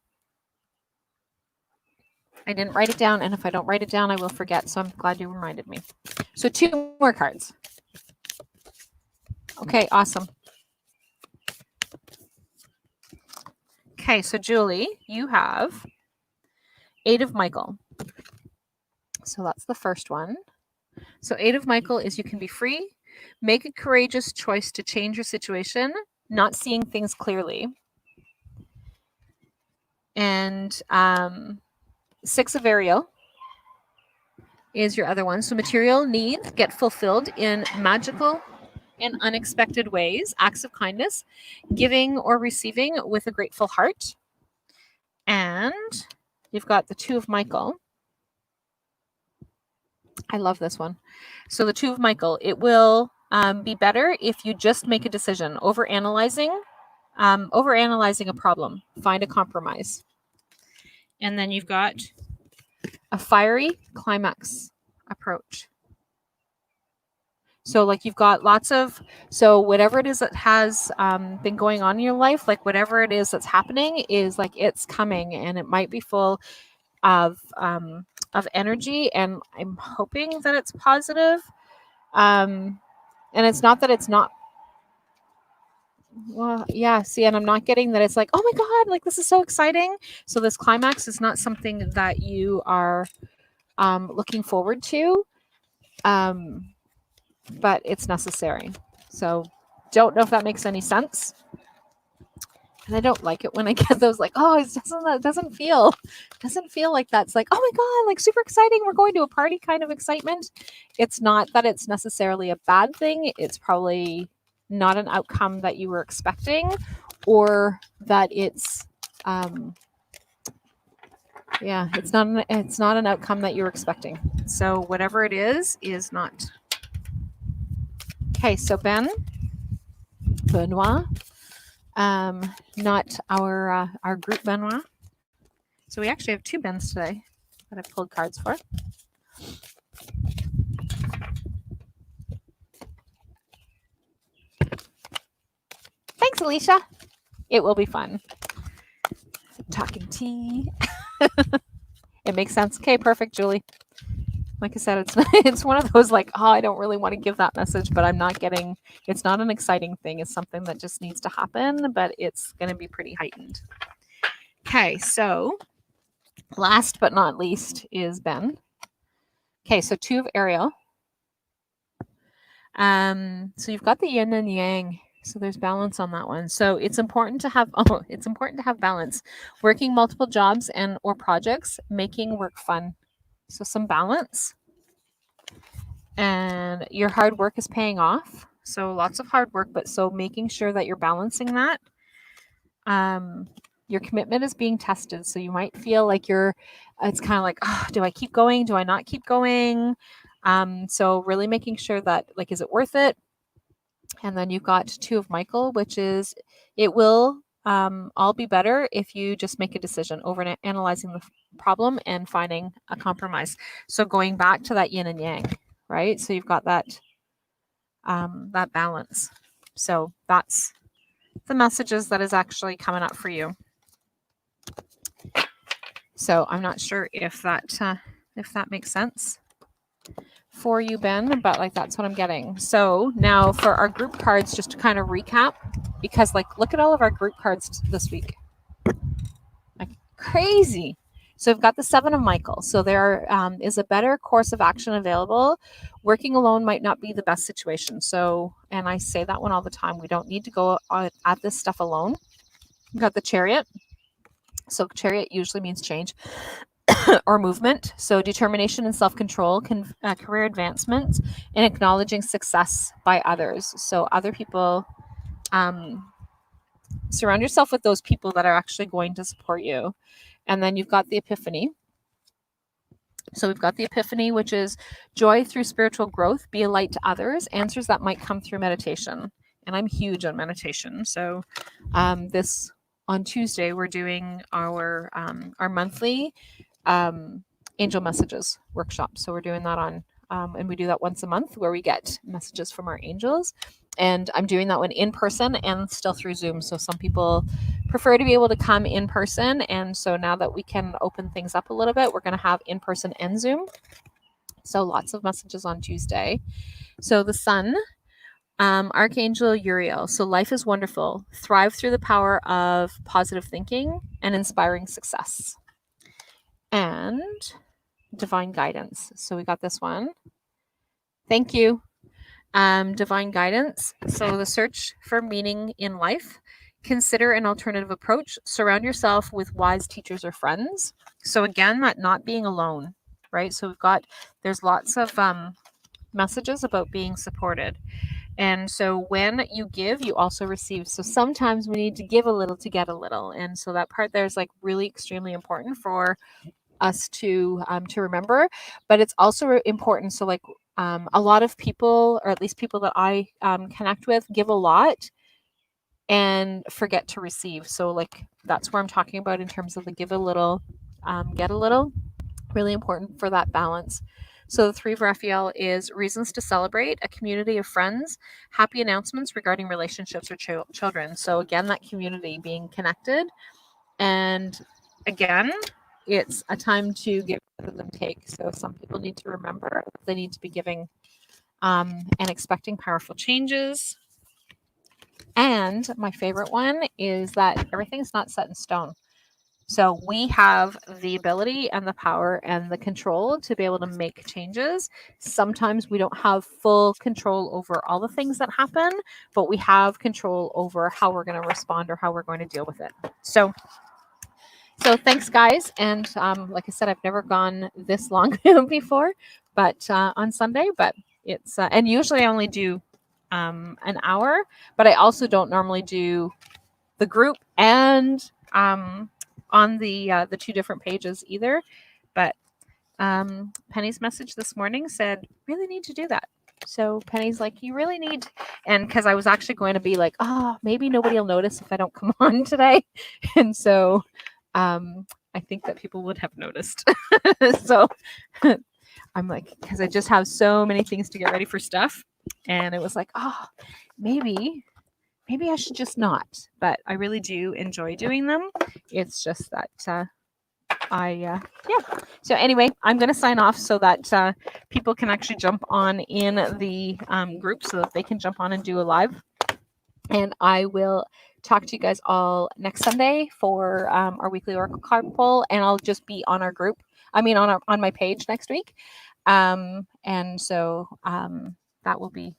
I didn't write it down, and if I don't write it down, I will forget. So I'm glad you reminded me. So 2 more cards. Okay, awesome. Okay, so Julie, you have 8 of Michael. So that's the first one. So 8 of Michael is you can be free, make a courageous choice to change your situation, not seeing things clearly. And 6 of Ariel is your other one. So material needs get fulfilled in magical in unexpected ways, acts of kindness, giving or receiving with a grateful heart. And you've got the Two of Michael. I love this one. So the Two of Michael, it will be better if you just make a decision. Overanalyzing a problem, find a compromise. And then you've got a fiery climax approach. So like you've got lots of, so whatever it is that has been going on in your life, like whatever it is that's happening is like it's coming, and it might be full of energy, and I'm hoping that it's positive. And it's not that it's not. Well, yeah, see, and I'm not getting that it's like, oh my God, like this is so exciting. So this climax is not something that you are looking forward to, but it's necessary. So don't know if that makes any sense. And I don't like it when I get those like, oh, it doesn't feel like that's like, oh my God, like super exciting. We're going to a party kind of excitement. It's not that it's necessarily a bad thing. It's probably not an outcome that you were expecting, or that it's it's not an outcome that you're expecting. So whatever it is not. Okay, so Benoit, not our group Benoit. So we actually have two Bens today that I've pulled cards for. Thanks, Alicia. It will be fun. Talking tea. It makes sense. Okay, perfect, Julie. Like I said, it's one of those like, oh, I don't really want to give that message, but I'm not getting, it's not an exciting thing. It's something that just needs to happen, but it's going to be pretty heightened. Okay, so last but not least is Ben. Okay, so Two of Ariel. So you've got the yin and yang. So there's balance on that one. So it's important to have balance. Working multiple jobs and or projects, making work fun. So some balance. And your hard work is paying off. So lots of hard work, but so making sure that you're balancing that. Your commitment is being tested. So you might feel like it's kind of like, oh, do I keep going? Do I not keep going? So really making sure that like, is it worth it? And then you've got Two of Michael, which is, it will all be better if you just make a decision over analyzing the problem and finding a compromise. So going back to that yin and yang, right? So you've got that that balance. So that's the messages that is actually coming up for you. So I'm not sure if that makes sense for you, Ben, but like that's what I'm getting. So now for our group cards, just to kind of recap, because like look at all of our group cards this week, like crazy. So we've got the Seven of Michael. So there is a better course of action available. Working alone might not be the best situation. So, and I say that one all the time, we don't need to go at this stuff alone. We've got the Chariot. So Chariot usually means change or movement. So determination and self-control, career advancement, and acknowledging success by others. So other people, surround yourself with those people that are actually going to support you. And then you've got the Epiphany. So we've got the Epiphany, which is joy through spiritual growth, be a light to others, answers that might come through meditation. And I'm huge on meditation. So this on Tuesday, we're doing our monthly angel messages workshop. So we're doing that on, and we do that once a month where we get messages from our angels. And I'm doing that one in person and still through Zoom. So some people prefer to be able to come in person. And so now that we can open things up a little bit, we're going to have in person and Zoom. So lots of messages on Tuesday. So the Sun, Archangel Uriel. So life is wonderful. Thrive through the power of positive thinking and inspiring success. And divine guidance. So we got this one. Thank you. Divine guidance. So the search for meaning in life. Consider an alternative approach. Surround yourself with wise teachers or friends. So again, that not being alone, right? So there's lots of messages about being supported. And so when you give, you also receive. So sometimes we need to give a little to get a little. And so that part there is like really extremely important for us to remember. But it's also important. So like a lot of people, or at least people that I connect with, give a lot and forget to receive. So like that's where I'm talking about in terms of the give a little, get a little. Really important for that balance. So the three of Raphael is reasons to celebrate, a community of friends, happy announcements regarding relationships or children. So again, that community being connected, and again, it's a time to give rather than take. So some people need to remember they need to be giving and expecting powerful changes. And my favorite one is that everything's not set in stone. So we have the ability and the power and the control to be able to make changes. Sometimes we don't have full control over all the things that happen, but we have control over how we're going to respond or how we're going to deal with it. So thanks, guys. And like I said, I've never gone this long before, but on Sunday. But it's and usually I only do an hour, but I also don't normally do the group and on the two different pages either. But Penny's message this morning said, really need to do that. So Penny's like, you really need, and because I was actually going to be like, oh, maybe nobody will notice if I don't come on today, and so I think that people would have noticed. So I'm like, because I just have so many things to get ready for stuff, and it was like, oh, maybe I should just not. But I really do enjoy doing them. It's just that yeah. So anyway, I'm going to sign off so that people can actually jump on in the group so that they can jump on and do a live. And I will talk to you guys all next Sunday for our weekly Oracle card pull, and I'll just be on our group. I mean, on my page next week, and so that will be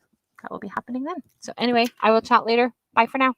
happening then. So anyway, I will chat later. Bye for now.